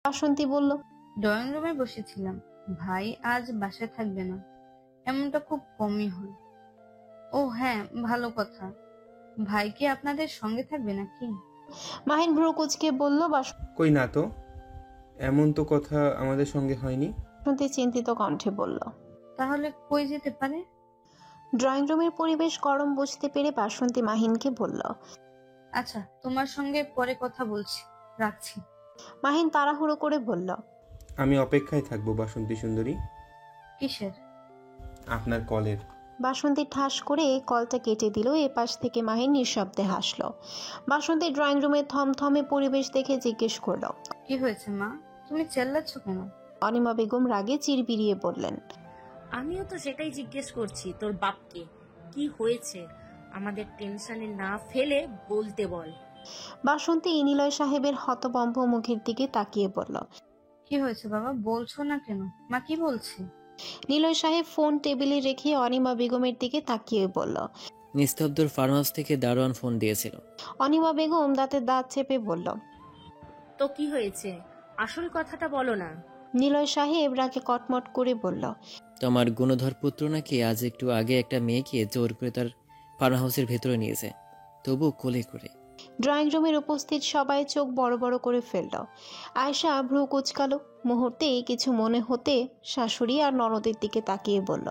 বাসন্তী বলল। ড্রয়িং রুমে বসেছিলাম। ভাই আজ বাসায় থাকবে না, এমনটা খুব কমই হয়। ও হ্যাঁ, ভালো কথা। ভাই কি আপনাদের সঙ্গে থাকবে নাকি? মাহিন ভ্রু কুঁচকে বলল। কই না তো, এমন তো কথা আমাদের সঙ্গে হয়নি। বাসন্তী চিন্তিত কণ্ঠে বলল। তাহলে কই যেতে পারে? ড্রয়িং রুমের পরিবেশ গরম বুঝতে পেরে বাসন্তী মাহিনকে বলল। আচ্ছা, তোমার সঙ্গে পরে কথা বলছি, রাখছি। মাহিন তাড়াহুড়ো করে বলল। আমি অপেক্ষায় থাকবো বাসন্তী সুন্দরী। কিসের? আপনার কলের। বাসন্তী ঠাস করে কলটা কেটে দিল। এপাশ থেকে মাহিন নিঃশব্দে হাসল। বাসন্তী ড্রয়িং রুমের থমথমে পরিবেশ দেখে জিজ্ঞেস করল। কি হয়েছে মা, তুমি চেল্লাচ্ছ কেন? অনিমা বেগম রাগে চিরবিরিয়ে বললেন। আমিও তো সেটাই জিজ্ঞেস করছি তোর বাপকে, কি হয়েছে আমাদের টেনশনে না ফেলে বলতে বল। বাসন্তী নিলয় সাহেবের হতবম্ব মুখের দিকে তাকিয়ে বলল। কি হয়েছে বাবা, বলছো না কেন? মা কি বলছে? নিলয় সাহেব ফোন টেবিলে রেখে অনিমা বেগমের দিকে তাকিয়ে বলল। নিস্তব্ধর ফার্ম হাউস থেকে দারোয়ান ফোন দিয়েছিল। অনিমা বেগম দাঁতে দাঁত চেপে বলল। তো কি হয়েছে, আসল কথাটা বলো না। নিলয় সাহেব রাগে কটমট করে বলল। তোমার গুণধর পুত্র নাকি আজ একটু আগে একটা মেয়েকে জোর করে তার ফার্ম হাউসের ভেতরে নিয়েছে, তবু কোলে করে। ড্রয়িং রুমের উপস্থিত সবাই চোখ বড় বড় করে ফেলল। আয়শা ভ্রু কুচকালো। মুহূর্তেই কিছু মনে হতে শাশুড়ি আর ননদের দিকে তাকিয়ে বলল।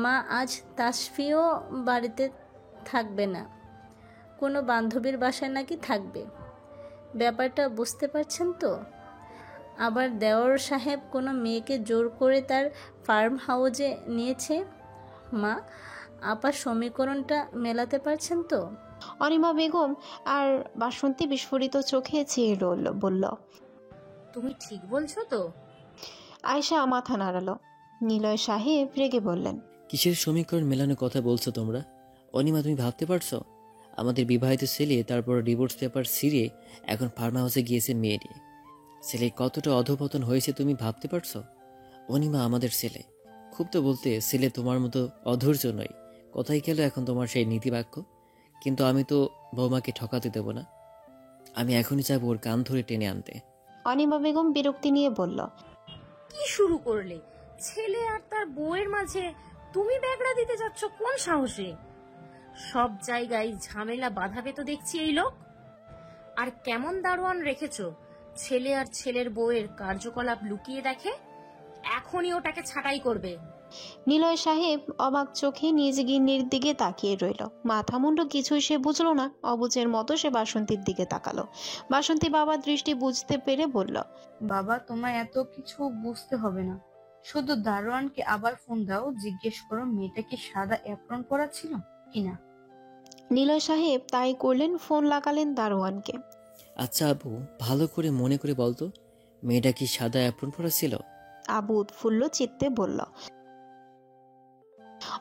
মা, আজ তাসফিও বাড়িতে থাকবে না, কোনো বান্ধবীর বাসায় নাকি থাকবে। ব্যাপারটা বুঝতে পারছেন তো? আবার দেওর সাহেব কোনো মেয়েকে জোর করে তার ফার্ম হাউসে নিয়েছে। মা, আপা সমীকরণটা মেলাতে পারছেন তো? অনিমা বেগম আর বাসন্তী বিস্ফোরিত চোখে চেয়ে রইল। বলল। তুমি ঠিক বলছো তো? আয়শা মাথা নাড়ালো। নিলয় সাহেব রেগে বললেন। কিসের সমীকরণ মেলানোর কথা বলছো তোমরা? অনিমা, তুমি ভাবতে পারছো আমাদের বিবাহিত ছেলে তারপর ডিভোর্স পেপার ছিঁড়ে এখন ফার্ম হাউসে গিয়েছে মেয়ে নিয়ে? ছেলে কতটা অধপতন হয়েছে তুমি ভাবতে পারছো? অনিমা আমাদের ছেলে, খুব তো বলতে ছেলে তোমার মতো অধৈর্য নয়। কথাই গেল এখন তোমার সেই নীতিবাক্য। কিন্তু আমি তো বৌমাকে ঠকাতে দেব না। আমি এখনই যাবো ওর কান ধরে টেনে আনতে। অনিমা বেগম বিরক্তি নিয়ে বলল। কি শুরু করলে? ছেলে আর তার বউয়ের মাঝে তুমি ব্যাগড়া দিতে যাচ্ছ কোন সাহসে? সব জায়গায় ঝামেলা বাঁধাবে তো দেখছি এই লোক। আর কেমন দারোয়ান রেখেছো, ছেলে আর ছেলের বউয়ের কার্যকলাপ লুকিয়ে দেখে? এখনই ওটাকে ছাঁটাই করবে। নিলয় সাহেব অবাক চোখে নিজ গিন্নির দিকে তাকিয়ে রইল। মাথা মুন্ডু কিছুই সে বুঝলো না। অবুঝের মতো সে বাসন্তীর দিকে তাকালো। বাসন্তী বাবার দৃষ্টি বুঝতে পেরে বলল। বাবা, তোমায় এত কিছু বুঝতে হবে না, শুধু দারোয়ানকে আবার ফোন দাও, জিজ্ঞেস করো মেয়েটা কি সাদা অ্যাপ্রন পরা ছিল কিনা। নিলয় সাহেব তাই করলেন। ফোন লাগালেন দারোয়ানকে। আচ্ছা আবু, ভালো করে মনে করে বলতো, মেয়েটা কি সাদা অ্যাপ্রন পরা ছিল? আবু উৎফুল্ল চিত্তে বলল।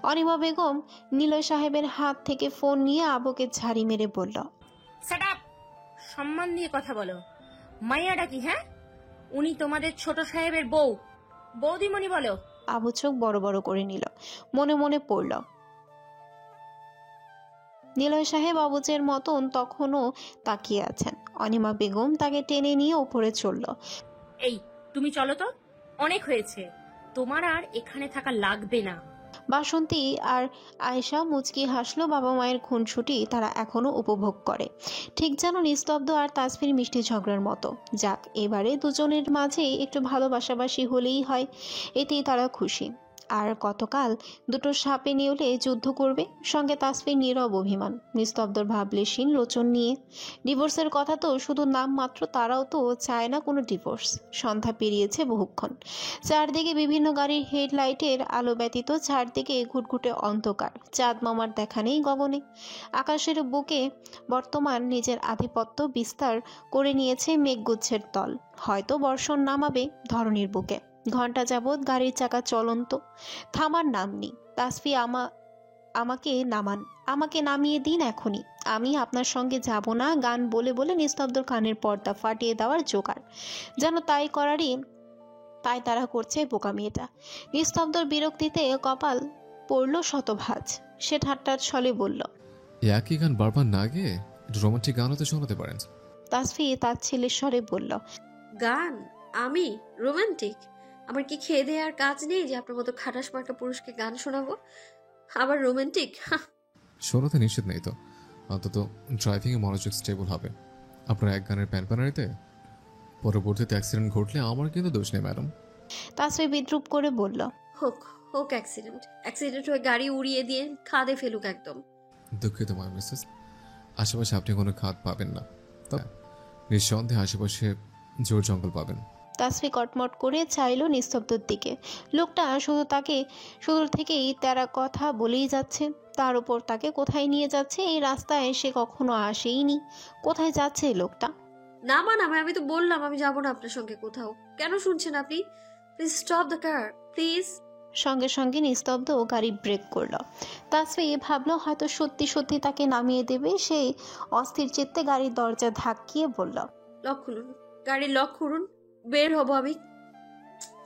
অনিমা বেগম নিলয় সাহেবের হাত থেকে ফোন নিয়ে আবুকে ঝাড়ি মেরে বলল। Set up! সম্মান দিয়ে কথা বলো। মাইয়াটা কি? হ্যাঁ, উনি তোমাদের ছোট সাহেবের বউ, বৌদিমণি বলো। আবু চোখ বড় বড় করে নিল। মনে মনে পড়ল, নিলয় সাহেব অবুজের মতন তখনও তাকিয়ে আছেন। অনিমা বেগম তাকে টেনে নিয়ে উপরে চলল। এই, তুমি চলো তো, অনেক হয়েছে, তোমার আর এখানে থাকা লাগবে না। বাসন্তী আর আয়েশা মুচকি হাসলো। বাবা মায়ের খুনসুটি তারা এখনো উপভোগ করে, ঠিক যেন নিস্তব্ধ আর তাসফির মিষ্টি ঝগড়ার মতো। যাক, এবারে দুজনের মাঝে একটু ভালোবাসাবাসি হলেই হয়, এতেই তারা খুশি। আর কতকাল দুটো সাপে নেউলে যুদ্ধ করবে, সঙ্গে তাসফির নীরব অভিমান, নিস্তব্ধর ভাবলেশীন লোচন নিয়ে। ডিভোর্সের কথা তো শুধু নাম মাত্র, তারাও তো চায় না কোনো ডিভোর্স। সন্ধ্যা পেরিয়েছে বহুক্ষণ। চারদিকে বিভিন্ন গাড়ির হেডলাইটের আলো ব্যতীত চারদিকে ঘুটঘুটে অন্ধকার। চাঁদ মামার দেখা নেই গগনে। আকাশের বুকে বর্তমান নিজের আধিপত্য বিস্তার করে নিয়েছে মেঘগুচ্ছের দল। হয়তো বর্ষণ নামাবে ধরণীর বুকে। ঘণ্টা যাবৎ গাড়ির চাকা চলন্ত, থামার নাম নেই। তাসফি, আমাকে নামান, আমাকে নামিয়ে দিন এখনই। আমি আপনার সঙ্গে যাব না। গান বলে বলে নিস্তব্ধ কানের পর্দা ফাটিয়ে দেওয়ার জোগাড়। যেন তাই তারা করছে বোকামিটা। নিস্তব্ধর বিরক্তিতে কপাল পড়ল শতভাঁজ। সে ঠাট্টার ছলে বলল। একই গান বারবার না গেয়ে রোমান্টিক গানও তো শোনাতে পারেন। তাসফি তার ছেলের স্বরে বলল। গান? আমি রোমান্টিক? আমার কি খেয়ে দেয়ে আর কাজ নেই যে আপনার মতো খাটাস মার্কা পুরুষকে গান শোনাবো? আবার রোমান্টিক? শোনাতে নিশ্চিত নেই তো, অন্তত ড্রাইভিংয়ে মনোযোগ স্টেবল হবে। আপনার এক গানের প্যানপ্যানারিতে পরবর্তীতে অ্যাক্সিডেন্ট ঘটলে আমার কিন্তু দোষ নেই ম্যাডাম। তাসফি বিদ্রুপ করে বলল, হোক হোক অ্যাক্সিডেন্ট, অ্যাক্সিডেন্ট হয়ে গাড়ি উড়িয়ে দিয়ে খাদে ফেলুক একদম। দুঃখিত মাই মিসেস, আশেপাশে আপনি কোনো খাদ পাবেন না, তবে নিঃসন্দেহে আশেপাশে জোর জঙ্গল পাবেন। তাসফি কটমট করে চাইল নিস্তব্ধর দিকে। লোকটা শুধু থেকেই তারা কথা বলেই যাচ্ছে। তার উপর তাকে কোথায় নিয়ে যাচ্ছে এই রাস্তায় সে কখনো আসেইনি। কোথায় যাচ্ছে এই লোকটা? নামান আমি তো বললাম আমি যাবো না আপনার সঙ্গে কোথাও। কেন শুনছেন আপনি? Please stop the car please. সঙ্গে সঙ্গে নিস্তব্ধ গাড়ি ব্রেক করলো। তাসফি ভাবলো হয়তো সত্যি সত্যি তাকে নামিয়ে দেবে। সে অস্থির চিত্তে গাড়ির দরজা ধাক্কিয়ে বলল, লক খুলুন, গাড়ির লক খুলুন, বের হব আমি।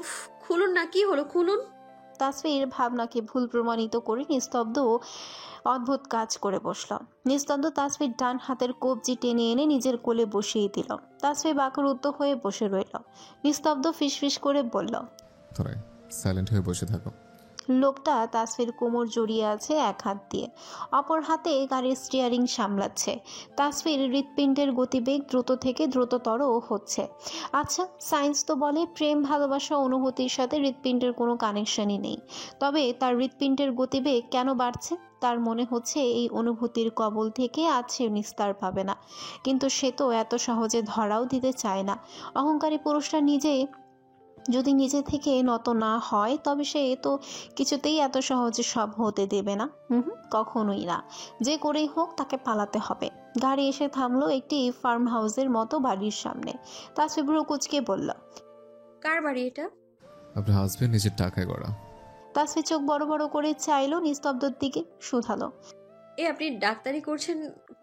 উফ, খুলুন না, কি হলো খুলুন। তাসফির ভাবনাকে ভুল প্রমাণিত করে নিস্তব্ধ অদ্ভুত কাজ করে বসল। নিস্তব্ধ তাসফির ডান হাতের কবজি টেনে এনে নিজের কোলে বসিয়ে দিল। তাসফি বাকরুদ্ধ হয়ে বসে রইল। নিস্তব্ধ ফিসফিস করে বলল, তোরাই সাইলেন্ট হয়ে বসে থাকো। লোকটা তাসফির কোমর জড়িয়ে আছে এক হাত দিয়ে, অপর হাতে গাড়ির স্টিয়ারিং সামলাচ্ছে। তাসফির হৃৎপিণ্ডের গতিবেগ দ্রুত থেকে দ্রুততর হচ্ছে। আচ্ছা, সায়েন্স তো বলে প্রেম, ভালোবাসা, অনুভূতির সাথে হৃৎপিণ্ডের কোনো কানেকশনই নেই। তবে তার হৃৎপিণ্ডের গতিবেগ কেন বাড়ছে? তার মনে হচ্ছে এই অনুভূতির কবল থেকে আজ সে নিস্তার পাবে না। কিন্তু সে তো এত সহজে ধরাও দিতে চায় না। অহংকারী পুরুষটা যদি নিজে থেকে নত না হয় তবে সে তো কিছুতেই এত সহজে সব হতে দেবে না। কখনোই না। যে করেই হোক তাকে পালাতে হবে। গাড়ি এসে থামলো একটি ফার্ম হাউসের মতো বাড়ির সামনে। তাসফি ভ্রু কুঁচকে বলল, কার বাড়ি এটা? আপনার হাজবেন্ড নিজের টাকায় গড়া। তাসফি চোখ বড় বড় করে চাইলো নিস্তব্ধর দিকে, শুধালো, আপনি ডাক্তারি করছেন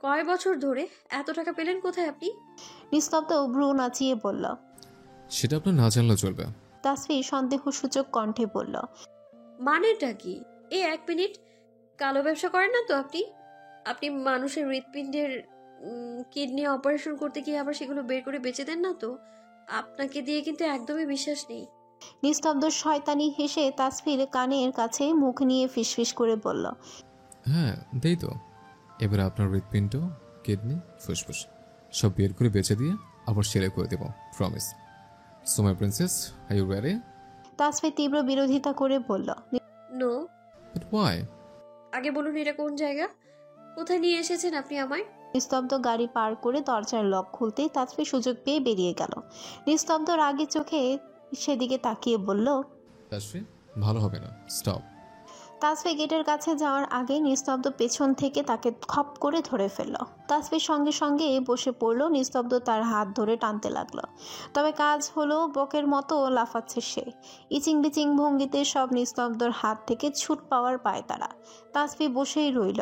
কয় বছর ধরে? এত টাকা পেলেন কোথায় আপনি? নিস্তব্ধ ভ্রু নাচিয়ে বলল। সেটা আপনার না জানলেও চলবে। তাসফি সন্দেহসূচক কণ্ঠে বলল, মানেটা কি? এক মিনিট, কালো ব্যবসা করেন না তো আপনি? আপনি মানুষের হৃৎপিণ্ডের কিডনি অপারেশন করতে গিয়ে আবার সেগুলো বের করে বেচে দেন না তো? আপনাকে দিয়ে কিন্তু একদমই বিশ্বাস নেই। নিস্তব্ধ শয়তানি হেসে তাসফির কানের কাছে মুখ নিয়ে ফিসফিস করে বলল, হ্যাঁ দেই তো। এবার আপনার হৃৎপিণ্ড, কিডনি, ফুসফুস সব বের করে বেঁচে দিয়ে আবার সেরে করে দেব, promise. So my princess, are you ready? Tasfi তীব্র বিরোধিতা করে বলল, নো। But why? আগে বলুন এটা কোন জায়গা? কোথায় নিয়ে এসেছেন আপনি আমায়? নিস্তব্ধ গাড়ি পার করে দরজার লক খুলতেই তাসফি সুযোগ পেয়ে বেরিয়ে গেল। নিস্তব্ধ রাগী চোখে সেদিকে তাকিয়ে বলল, তাসফি ভালো হবে না, স্টপ। তাসফি গেটের কাছে যাওয়ার আগে নিস্তব্ধ পেছন থেকে তাকে খপ করে ধরে ফেলল। তাসফির সঙ্গে সঙ্গে বসে পড়ল। নিস্তব্ধ তার হাত ধরে টানতে লাগলো। তবে কাজ হলো, বকের মতো লাফাচ্ছে সে। ইচিং বিচিং ভঙ্গিতে সব নিস্তব্ধর হাত থেকে ছুট পাওয়ার পায় তারা। তাসফি বসেই রইল।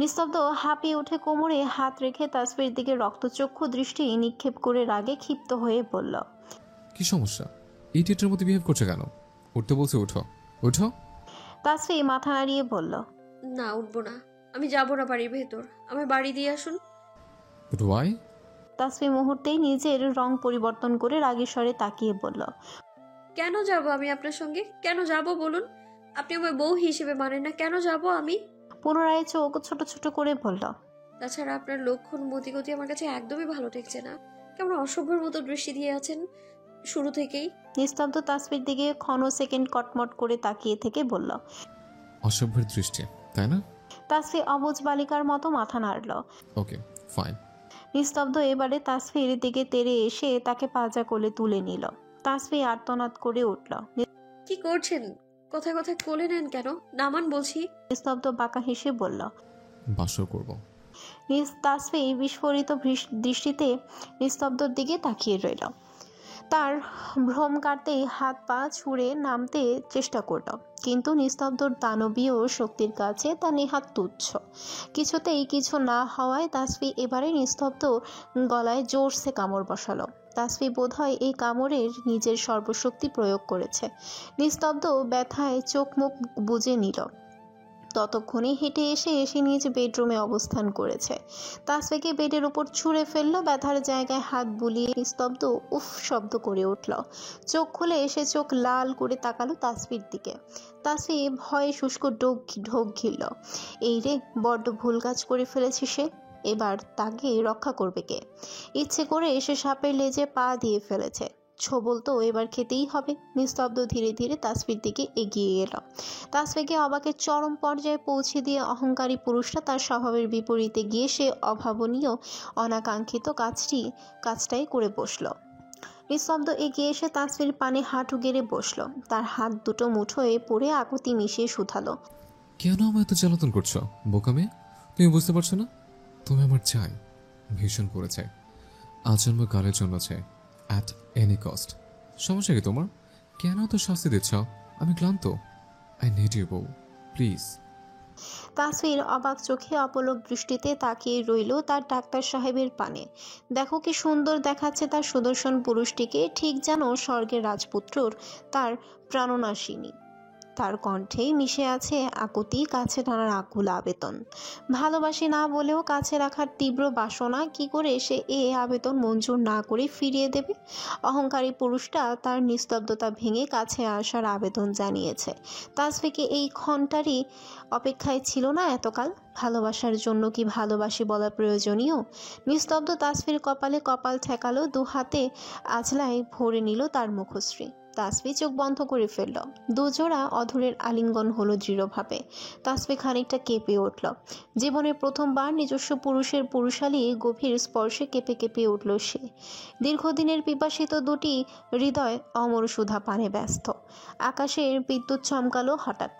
নিস্তব্ধ হাঁপিয়ে উঠে কোমরে হাত রেখে তাসফির দিকে রক্তচক্ষু দৃষ্টি নিক্ষেপ করে রাগে ক্ষিপ্ত হয়ে বলল, কি সমস্যা? ইডিয়েটের মতো বিহেভ করছে কেন? উঠতে বলছে, উঠো উঠো। তাসফি মাথা নাড়িয়ে বলল, না, উঠবো না। আমি যাবো না বাড়ির ভেতর। আমার বাড়ি দিয়ে আসুন। But why? তাসফি মুহূর্তেই নিজের রং পরিবর্তন করে রাগী স্বরে তাকিয়ে বলল, কেন যাব আমি আপনার সঙ্গে? কেন যাব বলুন? আপনি আমার বউ হিসেবে মানেন না? কেন যাব আমি? পুনরায় চোখ ছোট ছোট করে বলল, তাছাড়া আপনার লক্ষণ মতিগতি আমার কাছে একদমই ভালো ঠেকছে না। কেমন অসভ্যের মতো দৃষ্টি দিয়ে আছেন শুরু থেকেই। নিস্তব্ধ তাসফির দিকে ক্ষণ সেকেন্ড কটমট করে তাকিয়ে থেকে বলল, অসভ্যের দৃষ্টি, তাই না? তাসফি অবুঝ বালিকার মতো মাথা নাড়ল। Okay fine. নিস্তব্ধ এবারে তাসফির দিকে তেড়ে এসে তাকে পাজা কোলে তুলে নিল। তাসফি আর্তনাদ করে উঠল। কি করছেন? কথায় কথায় কোলে নেন কেন? নামান বলছি। নিস্তব্ধ বাঁকা হেসে বলল। বাসর করব। তাসফি বিস্ফোরিত দৃষ্টিতে নিস্তব্ধর দিকে তাকিয়ে রইল। তার ভ্রম কাটতেই হাত পা ছুঁড়ে নামতে চেষ্টা করল, কিন্তু নিস্তব্ধর দানবীয় শক্তির কাছে তা নেহাত তুচ্ছ। কিছুতেই কিছু না হওয়ায় তাসফি এবারে নিস্তব্ধ গলায় জোরসে কামড় বসালো। তাসফি বোধহয় এই কামড়ের নিজের সর্বশক্তি প্রয়োগ করেছে। নিস্তব্ধ ব্যথায় চোখ মুখ বুজে নিল। ততক্ষণে হেঁটে এসে নিজ বেডরুমে অবস্থান করেছে। তাসফিকে বেডের উপর ছুঁড়ে ফেললো, ব্যথার জায়গায় হাত বুলিয়ে নিস্তব্ধ উফ শব্দ করে উঠল। চোখ খুলে চোখ লাল করে তাকালো তাসফির দিকে। তাসফি ভয়ে শুষ্ক ঢোক গিলল। এই রে, বড্ড ভুল কাজ করে ফেলেছে সে। এবার তাকে রক্ষা করবে কে? ইচ্ছে করে সাপের লেজে পা দিয়ে ফেলেছে। ছোবল তো এবার খেতেই হবে। নিস্তব্ধ ধীরে ধীরে তাসফির দিকে এগিয়ে এলো। তাসফিকে অবাকের চরম পর্যায়ে পৌঁছে দিয়ে অহংকারী পুরুষটা তার স্বভাবের বিপরীতে গিয়ে সে অভাবনীয় অনাকাঙ্ক্ষিত কাজটাই করে বসলো। নিস্তব্ধ এগিয়ে তাসফির পানে হাঁটু গেড়ে বসলো। তার হাত দুটো মুঠোয় পড়ে আকুতি মিশিয়ে শুধালো, কেন আমার এত জ্বালাতন করছো বোকা মেয়ে? তুমি বুঝতে পারছো না? তুমি আমার চাই, ভীষণ করে চাই, আজন্ম কালের জন্য চাই, অ্যাট এনি কস্ট। সমস্যা কি তোমার? কেন তো শাস্তি দিচ্ছ? আমি ক্লান্ত। আই নিড ইউ বউ, প্লিজ। তাসফির অবাক চোখে অপলক দৃষ্টিতে তাকিয়ে রইল তার ডাক্তার সাহেবের পানে। দেখো কি সুন্দর দেখাচ্ছে তার সুদর্শন পুরুষটিকে, ঠিক যেন স্বর্গের রাজপুত্রর তার প্রাণনাশিনী। তার কণ্ঠেই মিশে আছে আকুতি, কাছে টানার আকুল আবেদন। ভালোবাসি না বলেও কাছে রাখার তীব্র বাসনা। কি করে সে এ আবেদন মঞ্জুর না করে ফিরিয়ে দেবে? অহংকারী পুরুষটা তার নিস্তব্ধতা ভেঙে কাছে আসার আবেদন জানিয়েছে। তাসফিকে এই ক্ষণটারই অপেক্ষায় ছিল না এতকাল? ভালোবাসার জন্য কি ভালোবাসি বলা প্রয়োজনীয়? নিস্তব্ধ তাসফির কপালে কপাল ঠেকালো, দু হাতে আঁচলায় ভরে নিল তার মুখশ্রী। তাসফি চোখ বন্ধ করে ফেলল। দুজোড়া অধরের আলিঙ্গন হলো দৃঢ়ভাবে। তাসফি খানিকটা কেঁপে উঠল। জীবনের প্রথমবার নিজস্ব পুরুষের পুরুষালী গভীর স্পর্শে কেঁপে কেঁপে উঠল সে। দীর্ঘদিনের পিপাসিত দুটি হৃদয় অমর সুধা পানে ব্যস্ত। আকাশের বিদ্যুৎ চমকালো হঠাৎ।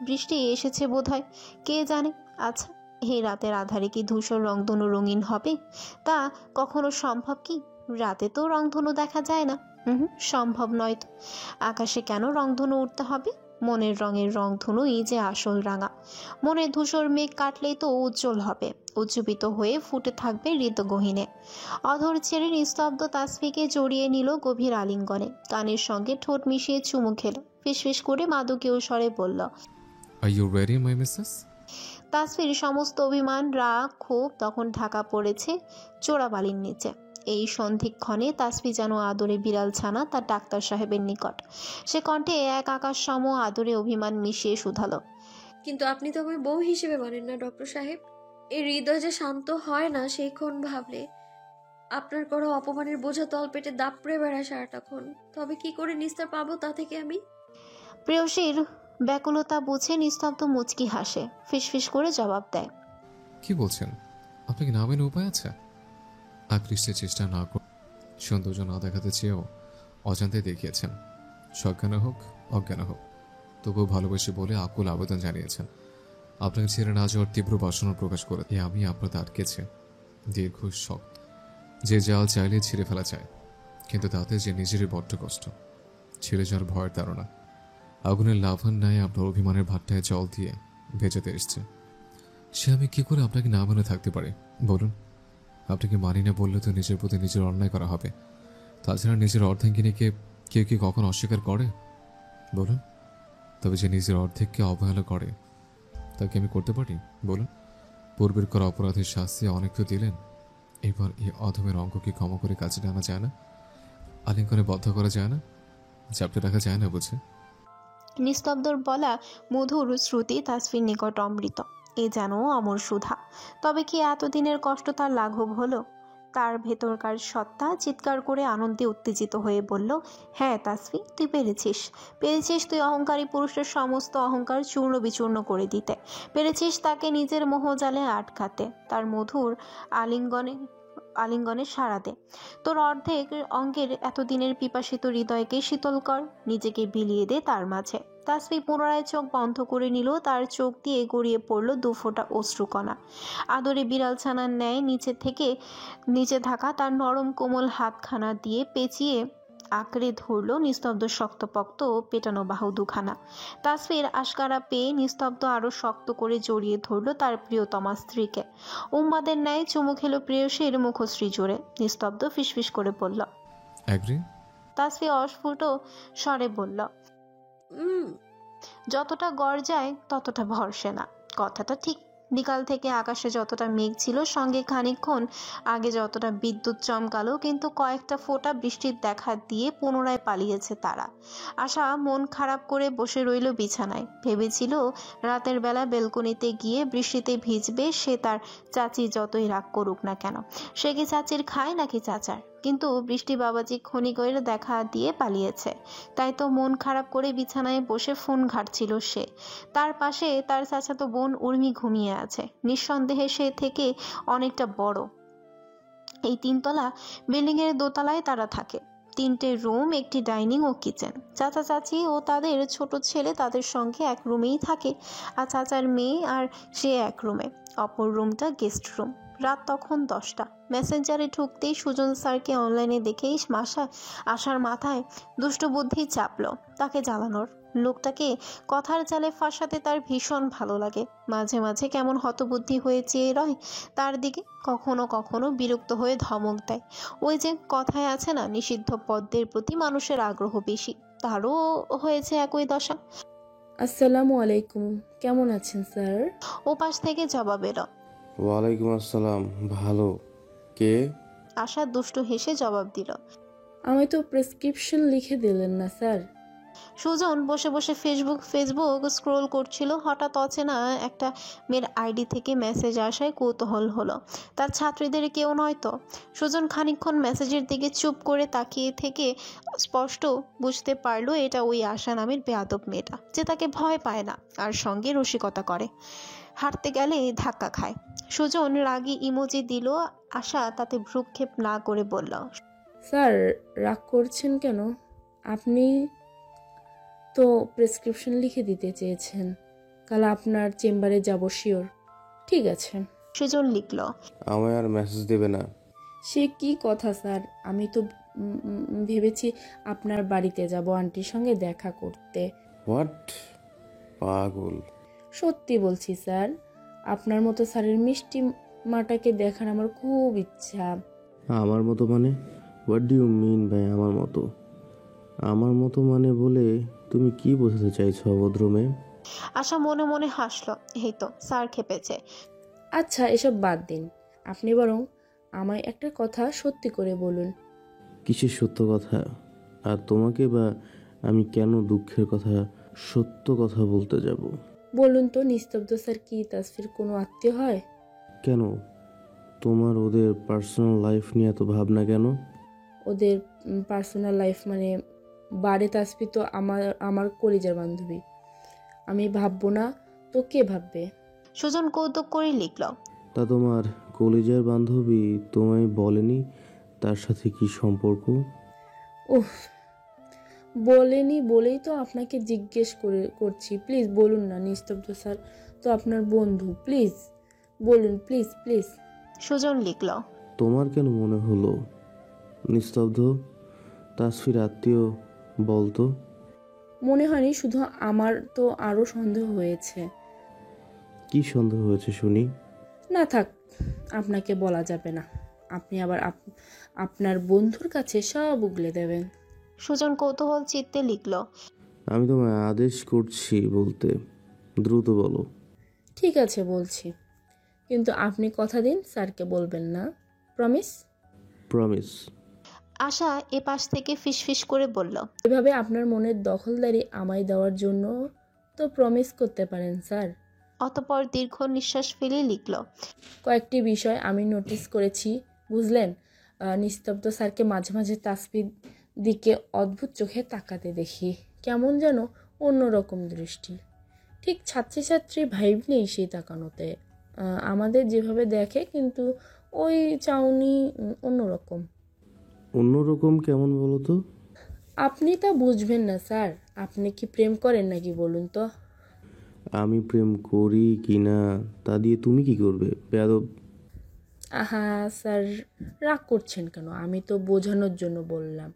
বৃষ্টি এসেছে বোধহয়, কে জানে। আচ্ছা, এই রাতের আধারে কি ধূসর রংধনু রঙিন হবে? তা কখনো সম্ভব কি? রাতে তো রংধনু দেখা যায় না। সম্ভব নয় তো। আকাশে কেন রংধনু উঠতে হবে? মনের রঙের রংধনুই যে আসল রাঙা। মনের ধূসর মেঘ কাটলেই তো উজ্জ্বল হবে, উজ্জীবিত হয়ে ফুটে থাকবে হৃদগহীনে। অধর ছেড়ে নিস্তব্ধ তাসফিকে জড়িয়ে নিল গভীর আলিঙ্গনে। কানের সঙ্গে ঠোঁট মিশিয়ে চুমু খেল। ফিসফিস করে মাদকীয় স্বরে বলল, are you ready my missus? তাসফির সমস্ত অভিমান, রাগ, ক্ষোভ তখন ঢাকা পড়েছে চোরাবালির নিচে। এই সন্ধিক্ষণে তাসফি যেন আদরে বিড়াল ছানা তার ডাক্তার সাহেবের নিকট। সে কণ্ঠে এক আকাশ সম আদরে অভিমান মিশিয়ে শুধালো, কিন্তু আপনি তো আমায় বউ হিসেবে মানেন না ডক্টর সাহেব। এই হৃদয় যে শান্ত হয় না সেই ক্ষণ ভাবলে। আপনার করা অপমানের বোঝা তল পেটে দাপড়ে বেড়ায় সারাটাক্ষণ। তবে কি করে নিস্তার পাবো তা থেকে আমি? প্রেয়সীর ব্যাকুলতা বুঝে নিস্তব্ধ মুচকি হাসে, ফিসফিস করে জবাব দেয়, কি বলছেন? আপনাকে নামের উপায় আছে? আকৃষ্টের চেষ্টা না করে, সৌন্দর্য না দেখাতে চেয়েও অজান্তে দেখিয়েছেন। সজ্ঞান হোক অজ্ঞান হোক, তবুও ভালোবাসি বলে আকুল আবেদন জানিয়েছেন। আপনাকে ছেড়ে না যাওয়ার তীব্র বাসনা প্রকাশ করে আমি আপনাকে আটকেছে দীর্ঘ শখ। যে জাল চাইলে ছিঁড়ে ফেলা যায়, কিন্তু তাতে যে নিজেরই বড্ড কষ্ট। ছিঁড়ে যাওয়ার ভয়ের ধারণা আগুনের লাভান ন্যায় আপনার অভিমানের ভাতটায় জল দিয়ে ভেজাতে এসছে। সে আমি কি করে আপনাকে না মেনে থাকতে পারি বলুন? আপনাকে মানি না বললে তো নিজের প্রতি নিজের অন্যায় করা হবে। তাছাড়া নিজের অর্ধাঙ্গিনীকে কেউ কি কখন অস্বীকার করে বলুন? তবে যে নিজের অর্ধেককে অবহেলা করে তাকে আমি করতে পারি বলুন? পূর্বের করা অপরাধের শাস্তি অনেক তো দিলেন, এবার এই অধমের অঙ্গকে ক্ষমা করে কাছে টানা যায় না? আলিঙ্গনে বদ্ধ করা যায় না? চাপটে রাখা যায় না বুঝে? নিস্তব্ধর বলা মধুর শ্রুতি তাসফির নিকট অমৃত। এ যেন অমর সুধা। তবে কি এতদিনের কষ্ট তার লাঘব হলো? তার ভেতরকার সত্তা চিৎকার করে আনন্দে উত্তেজিত হয়ে বলল, হ্যাঁ তাসফি, তুই পেরেছিস। তুই অহংকারী পুরুষের সমস্ত অহংকার চূর্ণ বিচূর্ণ করে দিতে পেরেছিস, তাকে নিজের মোহজালে আটকাতে, তার মধুর আলিঙ্গনে সাড়া দে। তোর অর্ধেক অঙ্গের এতদিনের পিপাসিত হৃদয়কে শীতল কর, নিজেকে বিলিয়ে দে তার মাঝে। তাসফি পুনরায় চোখ বন্ধ করে নিল। তার চোখ দিয়ে গড়িয়ে পড়ল দুফোঁটা অশ্রুকণা। আদরে বিড়াল ছানার ন্যায় নিচে থাকা তার নরম কোমল হাতখানা দিয়ে পেঁচিয়ে আঁকড়ে ধরল নিস্তব্ধ শক্তপোক্ত পেটানো বাহু দুখানা। তাসফির আশকারা পেয়ে নিস্তব্ধ আরো শক্ত করে জড়িয়ে ধরল তার প্রিয়তমা স্ত্রীকে। উম্মাদের ন্যায় চুমু খেলো প্রেয়সীর মুখশ্রী জোরে। নিস্তব্ধ ফিসফিস করে বলল, তাসফি অস্ফুট স্বরে বলল, যতটা গর্জায় ততটা ভরসে না। কথাটা ঠিক। বিকাল থেকে আকাশে যতটা মেঘ ছিল, সঙ্গে খানিকক্ষণ আগে যতটা বিদ্যুৎ চমকালো, কিন্তু কয়েকটা ফোঁটা বৃষ্টির দেখা দিয়ে পুনরায় পালিয়েছে তারা। আশা মন খারাপ করে বসে রইল বিছানায়। ভেবেছিল রাতের বেলা বেলকনিতে গিয়ে বৃষ্টিতে ভিজবে, সে তার চাচি যতই রাগ করুক না কেন। সে কি চাচির খায় নাকি চাচার? কিন্তু বৃষ্টি বাবাজি ক্ষণিকের দেখা দিয়ে পালিয়েছে। তাই তো মন খারাপ করে বিছানায় বসে ফোন ঘাঁটছিল সে। তার পাশে তার চাচাতো বোন উর্মি ঘুমিয়ে আছে। নিঃসন্দেহে সে থেকে অনেকটা বড়। এই 3তলা বিল্ডিংয়ের দোতলায় তারা থাকে। 3টে রুম, একটি ডাইনিং ও কিচেন। চাচা চাচি ও তাদের ছোট ছেলে তাদের সঙ্গে এক রুমেই থাকে, আর চাচার মেয়ে আর সে এক রুমে। অপর রুমটা গেস্ট রুম। রাত তখন 10টা। মেসেঞ্জারে ঢুকতেই সুজন স্যারকে অনলাইনে দেখেই আশার মাথায় দুষ্ট বুদ্ধি চাপলো তাকে জ্বালানোর। লোকটাকে কথার জালে ফাঁসাতে তার ভীষণ ভালো লাগে। মাঝে মাঝে কেমন হতবুদ্ধি হয়ে চেয়ে রয় তার দিকে, কখনো কখনো বিরক্ত হয়ে ধমক দেয়। ওই যে কথায় আছে না, নিষিদ্ধ পদ্মের প্রতি মানুষের আগ্রহ বেশি, তারও হয়েছে একই দশা। আসসালামু আলাইকুম, কেমন আছেন স্যার? ও পাশ থেকে জবাব এলো, ওয়ালাইকুম আসসালাম, ভালো। কে? আশা দুষ্টু হেসে জবাব দিল, আমায় তো প্রেসক্রিপশন লিখে দিলেন না স্যার। সুজন বসে বসে ফেসবুক স্ক্রোল করছিল। হঠাৎ অচেনা একটা মেয়ের আইডি থেকে মেসেজ আসায় কৌতূহল হলো। তার ছাত্রীদের কেউ নয় তো? সুজন খানিকক্ষণ মেসেজের দিকে চুপ করে তাকিয়ে থেকে স্পষ্ট বুঝতে পারলো এটা ওই আশা নামের বেয়াদব মেয়েটা, যে তাকে ভয় পায় না আর সঙ্গে রসিকতা করে। হাঁটতে গেলে ধাক্কা খায়। সুজন রাগী ইমোজি দিল। আশা তাতে ভ্রুক্ষেপ না করে বলল, স্যার রাগ করছেন কেন? আপনি তো প্রেসক্রিপশন লিখে দিতে চেয়েছেন। কাল আপনার চেম্বারে যাব শিওর। ঠিক আছে। সুজন লিখল, আমায় আর মেসেজ দেবে না? সে কি কথা স্যার, আমি তো ভেবেছি আপনার বাড়িতে যাব আন্টির সঙ্গে দেখা করতে। হোয়াট? পাগল। সত্যি বলছি স্যার, আপনার মতো স্যারের মিষ্টি মাটাকে দেখার আমার খুব ইচ্ছা। আমার মতো মানে? হোয়াট ডু ইউ মিন ভাই আমার মতো? আমার মতো মানে বলে তুমি কি বোঝাতে চাইছো অভদ্র মেয়ে? আশা মনে মনে হাসলো। এই তো স্যার খেপেছে। আচ্ছা এসব বাদ দিন, আপনি বরং আমায় একটা কথা সত্যি করে বলুন। কিসের সত্য কথা? আর তোমাকে বা আমি কেন দুঃখের কথা সত্য কথা বলতে যাব? বলুন তো, নিস্তব্ধ স্যার কি তাসফির কোনো আত্মীয় হয়? কেন? তোমার ওদের পার্সোনাল লাইফ নিয়ে এত ভাবনা কেন? ওদের পার্সোনাল লাইফ মানে? বারে তাসফি তো আমার কলিজার বান্ধবী। আমি ভাববো না তো কে ভাববে? সুজন কৌতুক করে লিখল, তা তোমার কলেজের বান্ধবী তোমায় বলেনি তার সাথে কি সম্পর্ক? ওহ, বলেনি বলেই তো আপনাকে জিজ্ঞেস করছি। প্লিজ বলুন না, নিস্তব্ধ স্যার তো আপনার বন্ধু, প্লিজ বলুন, প্লিজ প্লিজ। সুজন লিখল, তোমার কেন মনে হলো নিস্তব্ধ তাসফির আত্মীয় বলতো? মনে হয়নি, শুধু আমার তো আরও সন্দেহ হয়েছে। কি সন্দেহ হয়েছে শুনি? না থাক, আপনাকে বলা যাবে না। আপনি আবার আপনার বন্ধুর কাছে সব উগলে দেবেন। সুজন কৌতূহল চিত্তে লিখল, আমি তোমায় আদেশ করছি বলতে, দ্রুত বলো। ঠিক আছে বলছি, কিন্তু আপনি কথা দিন স্যারকে বলবেন না। প্রমিস? প্রমিস। আশা এ পাশ থেকে ফিসফিস করে বলল, এভাবে আপনার মনের দখলদারি আমায় দেওয়ার জন্য তো প্রমিস করতে পারেন স্যার। অতঃপর দীর্ঘ নিঃশ্বাস ফেলে লিখল, কয়েকটি বিষয় আমি নোটিস করেছি, বুঝলেন? নিস্তব্ধ স্যারকে মাঝে মাঝে তাসফির দিকে অদ্ভুত চোখে তাকাতে দেখি, কেমন যেন অন্যরকম দৃষ্টি। ঠিক ছাত্রী ছাত্রী ভাইব নেই সেই তাকানোতে। আমাদের যেভাবে দেখে, কিন্তু ওই চাউনি অন্যরকম। অন্যরকম কেমন বলো তো? আপনি তা বুঝবেন না স্যার। আপনি কি প্রেম করেন নাকি বলুন তো? আমি প্রেম করি কি না তা দিয়ে তুমি কি করবে বেয়াদব? আহা স্যার, রাগ করছেন কেন? আমি তো বোঝানোর জন্য বললাম।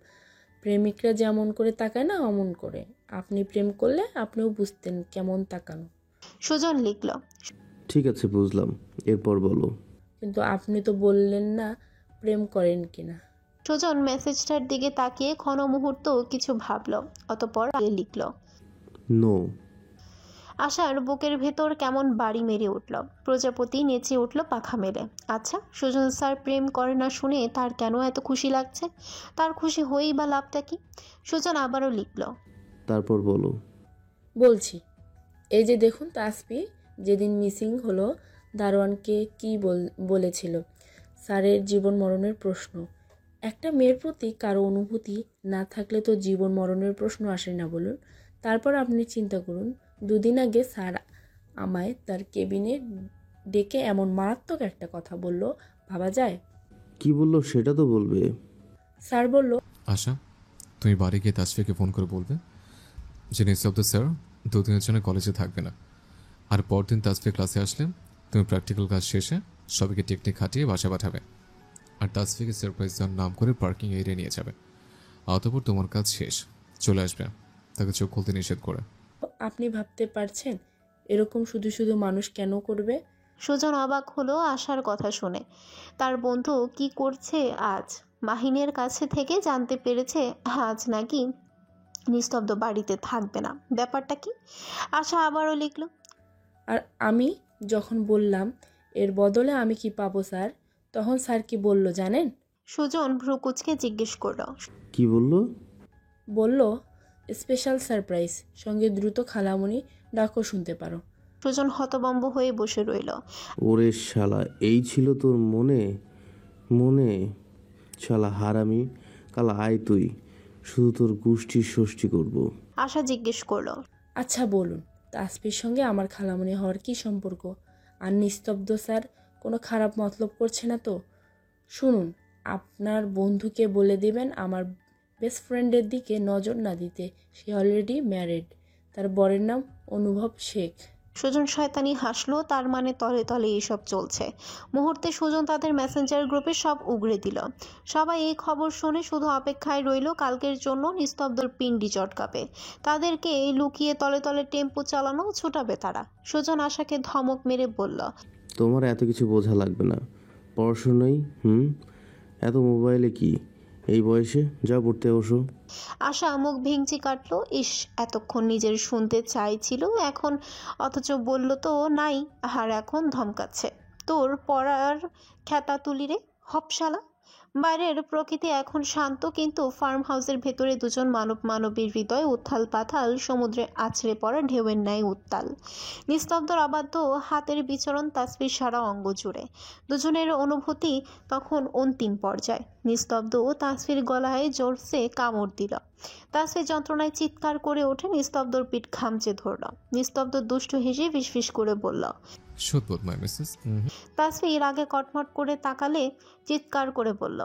প্রেমিকরা যেমন করে তাকায় না অমন করে। আপনি প্রেম করলে আপনিও বুঝতেন কেমন তাকানো। সুজন লিখল, ঠিক আছে বুঝলাম, এরপর বলো। কিন্তু আপনি তো বললেন না প্রেম করেন কিনা। সুজন মেসেজটার দিকে তাকিয়ে ক্ষণ মুহূর্ত কিছু ভাবল, অতঃপর লিখল, নো। আশার বুকের ভেতর কেমন বাড়ি মেরে উঠল। প্রজাপতি নেচে উঠল পাখা মেলে। আচ্ছা, সুজন স্যার প্রেম করে না শুনে তার কেন এত খুশি লাগছে? তার খুশি হয়েই বা লাভটা কি? সুজন আবারও লিখল। তারপর বলো। বলছি, এই যে দেখুন তাসফি যেদিন মিসিং হলো দারোয়ানকে কি বলেছিল, স্যারের জীবন মরণের প্রশ্ন। একটা মেয়ের প্রতি কারো অনুভূতি না থাকলে তো জীবন মরণের প্রশ্ন আসে না বলুন। তারপর আপনি চিন্তা করুন, দুদিন আগে স্যার আমায় তার কেবিনে ডেকে এমন মারাত্মক একটা কথা বলল, ভাবা যায়? কি বললো সেটা তো বলবে। স্যার বলল, আশা, তুমি বাড়ি গিয়ে তাসফিকে ফোন করে বলবে যে নিস্তব্ধ স্যার দুদিনের জন্য কলেজে থাকবে না, আর পরদিন তাসফি ক্লাসে আসলে তুমি প্র্যাকটিক্যাল কাজ শেষে সবাইকে টেকনিক খাটিয়ে বাসা পাঠাবে, আর তাসফিকে সারপ্রাইজ দেওয়ার নাম করে পার্কিং এরিয়া নিয়ে যাবে। অতঃপর তোমার কাজ শেষ, চলে আসবে তাকে চোখ খুলতে নিষেধ করে। আপনি ভাবতে পারছেন এরকম শুধু শুধু মানুষ কেন করবে? সুজন অবাক হলো আশার কথা শুনে। তার বন্ধু কি করছে আজ? মাহিনের কাছে থেকে জানতে পেরেছে আজ নাকি নিস্তব্ধ বাড়িতে থাকবে না। ব্যাপারটা কি? আশা আবারও লিখল। আর আমি যখন বললাম এর বদলে আমি কি পাবো স্যার, তখন স্যার কি বলল জানেন? সুজন ভ্রুকুচকে জিজ্ঞেস করল। কি বললো? বলল স্পেশাল সারপ্রাইজ, সঙ্গে দ্রুত খালামণি ডাকও শুনতে পারো। সুজন হতভম্ব হয়ে বসে রইল। ওরে শালা, এই ছিল তোর মনে মনে? শালা হারামি, কাল আয় তুই, শুধু তোর গোষ্ঠীর ষষ্ঠী করব। আশা জিজ্ঞেস করল। আচ্ছা বলুন, তাসফির সঙ্গে আমার খালামণি হওয়ার কি সম্পর্ক? আর নিস্তব্ধ স্যার কোনো খারাপ মতলব করছে না তো? শুনুন, আপনার বন্ধুকে বলে দিবেন আমার বেস্ট ফ্রেন্ডের দিকে নজর না দিতে। সে অলরেডি ম্যারিড, তার বরের নাম অনুভব শেখ। সুজন শয়তানি হাসলো। তার মানে তলে তলে এসব চলছে। মুহূর্তে সুজন তাদের মেসেঞ্জার গ্রুপে সব উগড়ে দিল। সবাই এই খবর শুনে শুধু অপেক্ষায় রইল কালকের জন্য নিস্তব্ধর পিন্ডি চটকাবে। তাদেরকে লুকিয়ে তলে তলে টেম্পো চালানো ছুটাবে তারা। সুজন আশাকে ধমক মেরে বলল, তোমার এত কিছু বোঝা লাগবে না, পড়াশোনাই এত মোবাইলে কি এই বয়সে? যা পড়তে বসো। আশা মুখ ভেঙচি কাটলো। ইস, এতক্ষণ নিজের শুনতে চাইছিল এখন, অথচ বলল তো নাই, আর এখন ধমকাচ্ছে। তোর পড়ার খ্যাতা তুলি রে হপশালা। বাইরের প্রকৃতি এখন শান্ত, কিন্তু ফার্ম হাউসের ভেতরে দুজন মানবীর হৃদয় উত্থাল পাথাল, সমুদ্রে আছড়ে পড়া ঢেউয়ের ন্যায় উত্তাল। নিস্তব্ধর অবাধ্য হাতের বিচরণ তাসফির সারা অঙ্গ জুড়ে। দুজনের অনুভূতি তখন অন্তিম পর্যায়ে। নিস্তব্ধ তাসফির গলায় জোরসে কামড় দিল। তাসফির যন্ত্রণায় চিৎকার করে ওঠে। নিস্তব্ধর পিঠ খামচে ধরল। নিস্তব্ধ দুষ্টু হেসে ফিসফিস করে বলল, সত্যি মাই মিসেস। তাসফির আগে কটমট করে তাকালে চিৎকার করে বলল,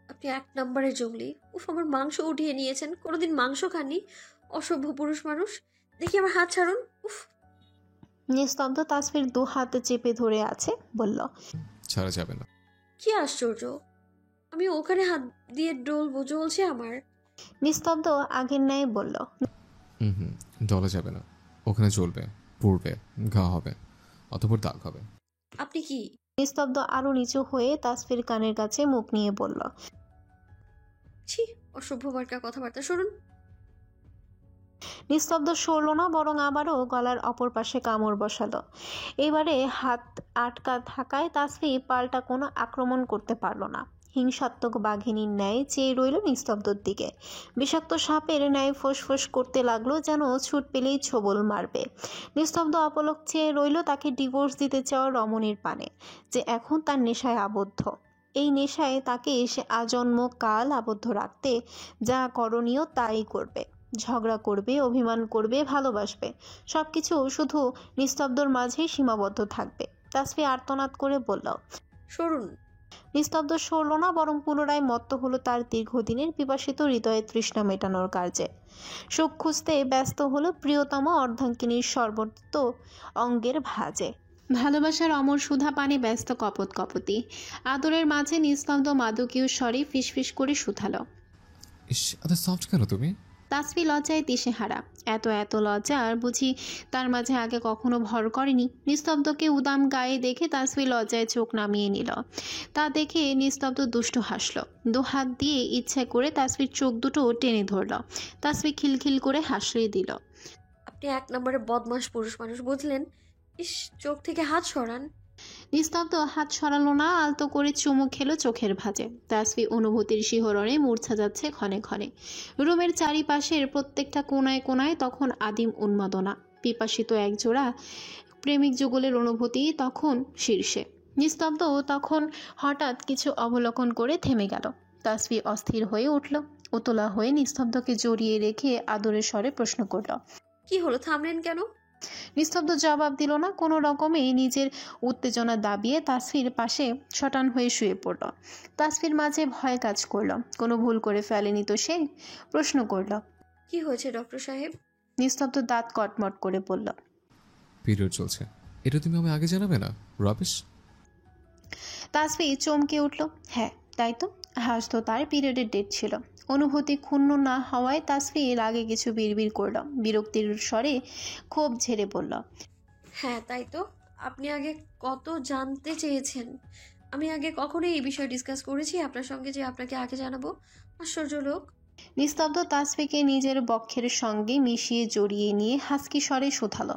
আপনি এক নম্বরের জঙ্গলি। উফ, আমার মাংস উঠিয়ে নিয়েছেন। কোনোদিন মাংস খাননি, অসভ্য পুরুষ মানুষ। দেখি আমার হাত ছাড়ুন। উফ। নিস্তব্ধ তাসফির দু হাতে চেপে ধরে আছে, বলল, ছাড়া যাবে না। কি আশ্চর্য, আমি ওখানে হাত দিয়ে ডলবো, জ্বলছে আমার। নিস্তব্ধ আগের ন্যায় বলল, ডলা যাবে না, ওখানে চলবে, পুড়বে, ঘা হবে, অতঃপর দাগ হবে। আপনি কি? নিস্তব্ধ আরো নিচু হয়ে তাসফির কানের কাছে মুখ নিয়ে বলল, ছি, অসভ্য মার্কা কথাবার্তা। শুনুন। নিস্তব্ধ সরল না, বরং আবারও গলার অপর পাশে কামড় বসালো। এবারে হাত আটকা থাকায় তাসফি পাল্টা কোনো আক্রমণ করতে পারল না। হিংসাত্মক বাঘিনীর ন্যায় চেয়ে রইল নিস্তব্ধর দিকে। বিষাক্ত সাপের ন্যায় ফোঁস করতে লাগলো, যেন ছুট পেলেই ছোবল মারবে। নিস্তব্ধ অপলক চেয়ে রইল তাকে ডিভোর্স দিতে চাওয়া রমণীর পানে, যে এখন তার নেশায় আবদ্ধ। এই নেশায় তাকে সে আজন্ম কাল আবদ্ধ রাখতে যা করণীয় তাই করবে। ঝগড়া করবে, অভিমান করবে, ভালোবাসবে, সবকিছু শুধু নিস্তব্ধর মাঝেই সীমাবদ্ধ থাকবে। তাসফি আর্তনাদ করে বলল, সরুন। নিস্তব্ধ সরল না, বরং পুনরায় মত্ত হলো তার দীর্ঘদিনের পিপাসিত হৃদয়ের তৃষ্ণা মেটানোর কার্যে। সুখ খুঁজতে ব্যস্ত হলো প্রিয়তম অর্ধাঙ্গিনীর সর্বত্র অঙ্গের ভাজে। ভালোবাসার অমর সুধা পানে ব্যস্ত কপতি। আদরের মাঝে নিস্তব্ধ মাদকীয় স্বরে ফিসফিস করে শুধালো, ইস, এত সফট কেন তুমি? তাসফি লজ্জায় দিশেহারা। এত লজ্জা আর বুঝি তার মাঝে আগে কখনো ভর করেনি। নিস্তব্ধকে উদাম গায়ে দেখে তাসফি লজ্জায় চোখ নামিয়ে নিল। তা দেখে নিস্তব্ধ দুষ্ট হাসল। দু হাত দিয়ে ইচ্ছে করে তাসফির চোখ দুটো টেনে ধরল। তাসফি খিলখিল করে হাসিয়ে দিল। আপনি আপনি এক নম্বরে বদমাশ পুরুষ মানুষ, বুঝলেন? ইস, চোখ থেকে হাত সরান। নিস্তব্ধ হাত সরালো না, আলতো করে চুমু খেলো চোখের ভাঁজে। তাসফি অনুভূতির শিহরণে মূর্ছা যাচ্ছে ক্ষণে ক্ষণে। রুমের চারিপাশের প্রত্যেকটা কোনায় কোনায় তখন আদিম উন্মাদনা। পিপাসিত একজোড়া প্রেমিক যুগলের অনুভূতি তখন শীর্ষে। নিস্তব্ধ তখন হঠাৎ কিছু অবলোকন করে থেমে গেল। তাসফি অস্থির হয়ে উঠল। উতলা হয়ে নিস্তব্ধকে জড়িয়ে রেখে আদরের স্বরে প্রশ্ন করল। কি হলো, থামলেন কেন? নিস্তব্ধ জবাব দিল না। কোনো রকমে নিজের উত্তেজনা দাবিয়ে তাসফির পাশে শটান হয়ে শুয়ে পড়ল। তাসফির মাঝে ভয় কাজ করল। কোনো ভুল করে ফেলেনি তো সে? প্রশ্ন করল। কি হয়েছে ডক্টর সাহেব? নিস্তব্ধ দাঁত কটমট করে বলল। পিরিয়ড চলছে, এটা তুমি আমায় আগে জানাবে না? রবিশ। তাসফি চমকে উঠল। হ্যাঁ তাই তো, আজ তো তার পিরিয়ডের ডেট ছিল। অনুভূতি ক্ষুণ্ণ না হওয়ায় তাসফি আগে কিছু বিড়বিড় করল। বিরক্তির স্বরে ক্ষোভ ঝেড়ে বলল। হ্যাঁ তাই তো, আপনি আগে কত জানতে চেয়েছেন। আমি আগে কখনোই এই বিষয়ে ডিসকাস করেছি আপনার সঙ্গে যে আপনাকে আগে জানাবো? আশ্চর্য লোক। নিস্তব্ধ তাসফিকে নিজের বক্ষের সঙ্গে মিশিয়ে জড়িয়ে নিয়ে হাসকি স্বরে শুধালো।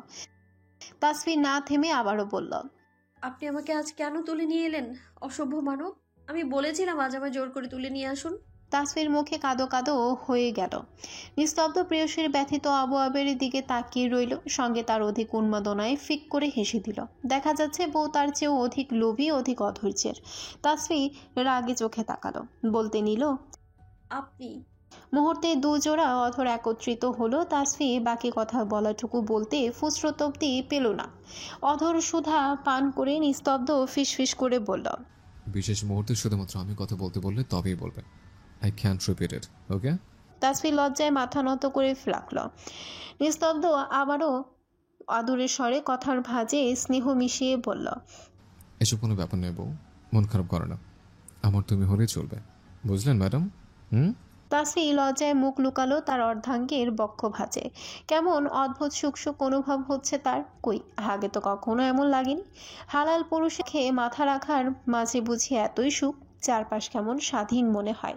তাসফি না থেমে আবারও বলল। আপনি আমাকে আজ কেন তুলে নিয়ে এলেন, অসভ্য মানব? আমি বলেছিলাম আজ আমায় জোর করে তুলে নিয়ে আসুন। তাসফির মুখে কাদো কাদো হয়ে গেল। নিস্তব্ধ প্রেয়সীর ব্যথিত আবহাওয়ার দিকে তাকিয়ে রইল। সঙ্গে তার অধিক উন্মাদনায় ফিক করে হেসে দিল। দেখা যাচ্ছে বউ তার চেয়েও অধিক লোভী, অধিক অধৈর্যের। তাসফি রাগে চোখে তাকালো। বলতে নিল। আপনি। মুহূর্তে দুজোড়া অধর একত্রিত হলো। তাসফি বাকি কথা বলাটুকু বলতে ফুসরত অব্দি পেল না। অধর সুধা পান করে নিস্তব্ধ ফিসফিস করে বলল। বিশেষ মুহূর্তে শুধুমাত্র আমি কথা বলতে বললে তবেই বলবে। আই ক্যান্ট রিপিট ইট, ওকে? তাসফি লজ্জায় মাথা নত করে রাখল। নিস্তব্ধ আবারও আদুরের স্বরে কথার ভাঁজে স্নেহ মিশিয়ে বলল। এসব কোনো ব্যাপার নেই বউ, মন খারাপ করে না। আমার তুমি হলেই চলবে, বুঝলেন ম্যাডাম? তাসফি লজ্জায় মুখ লুকালো তার অর্ধাঙ্গের বক্ষ ভাঁজে। কেমন অদ্ভুত সুখ সুখ অনুভব হচ্ছে তার। কই, আগে তো কখনো এমন লাগেনি। হালাল পুরুষে খেয়ে মাথা রাখার মাঝে বুঝি এতই সুখ। চারপাশ কেমন স্বাধীন মনে হয়।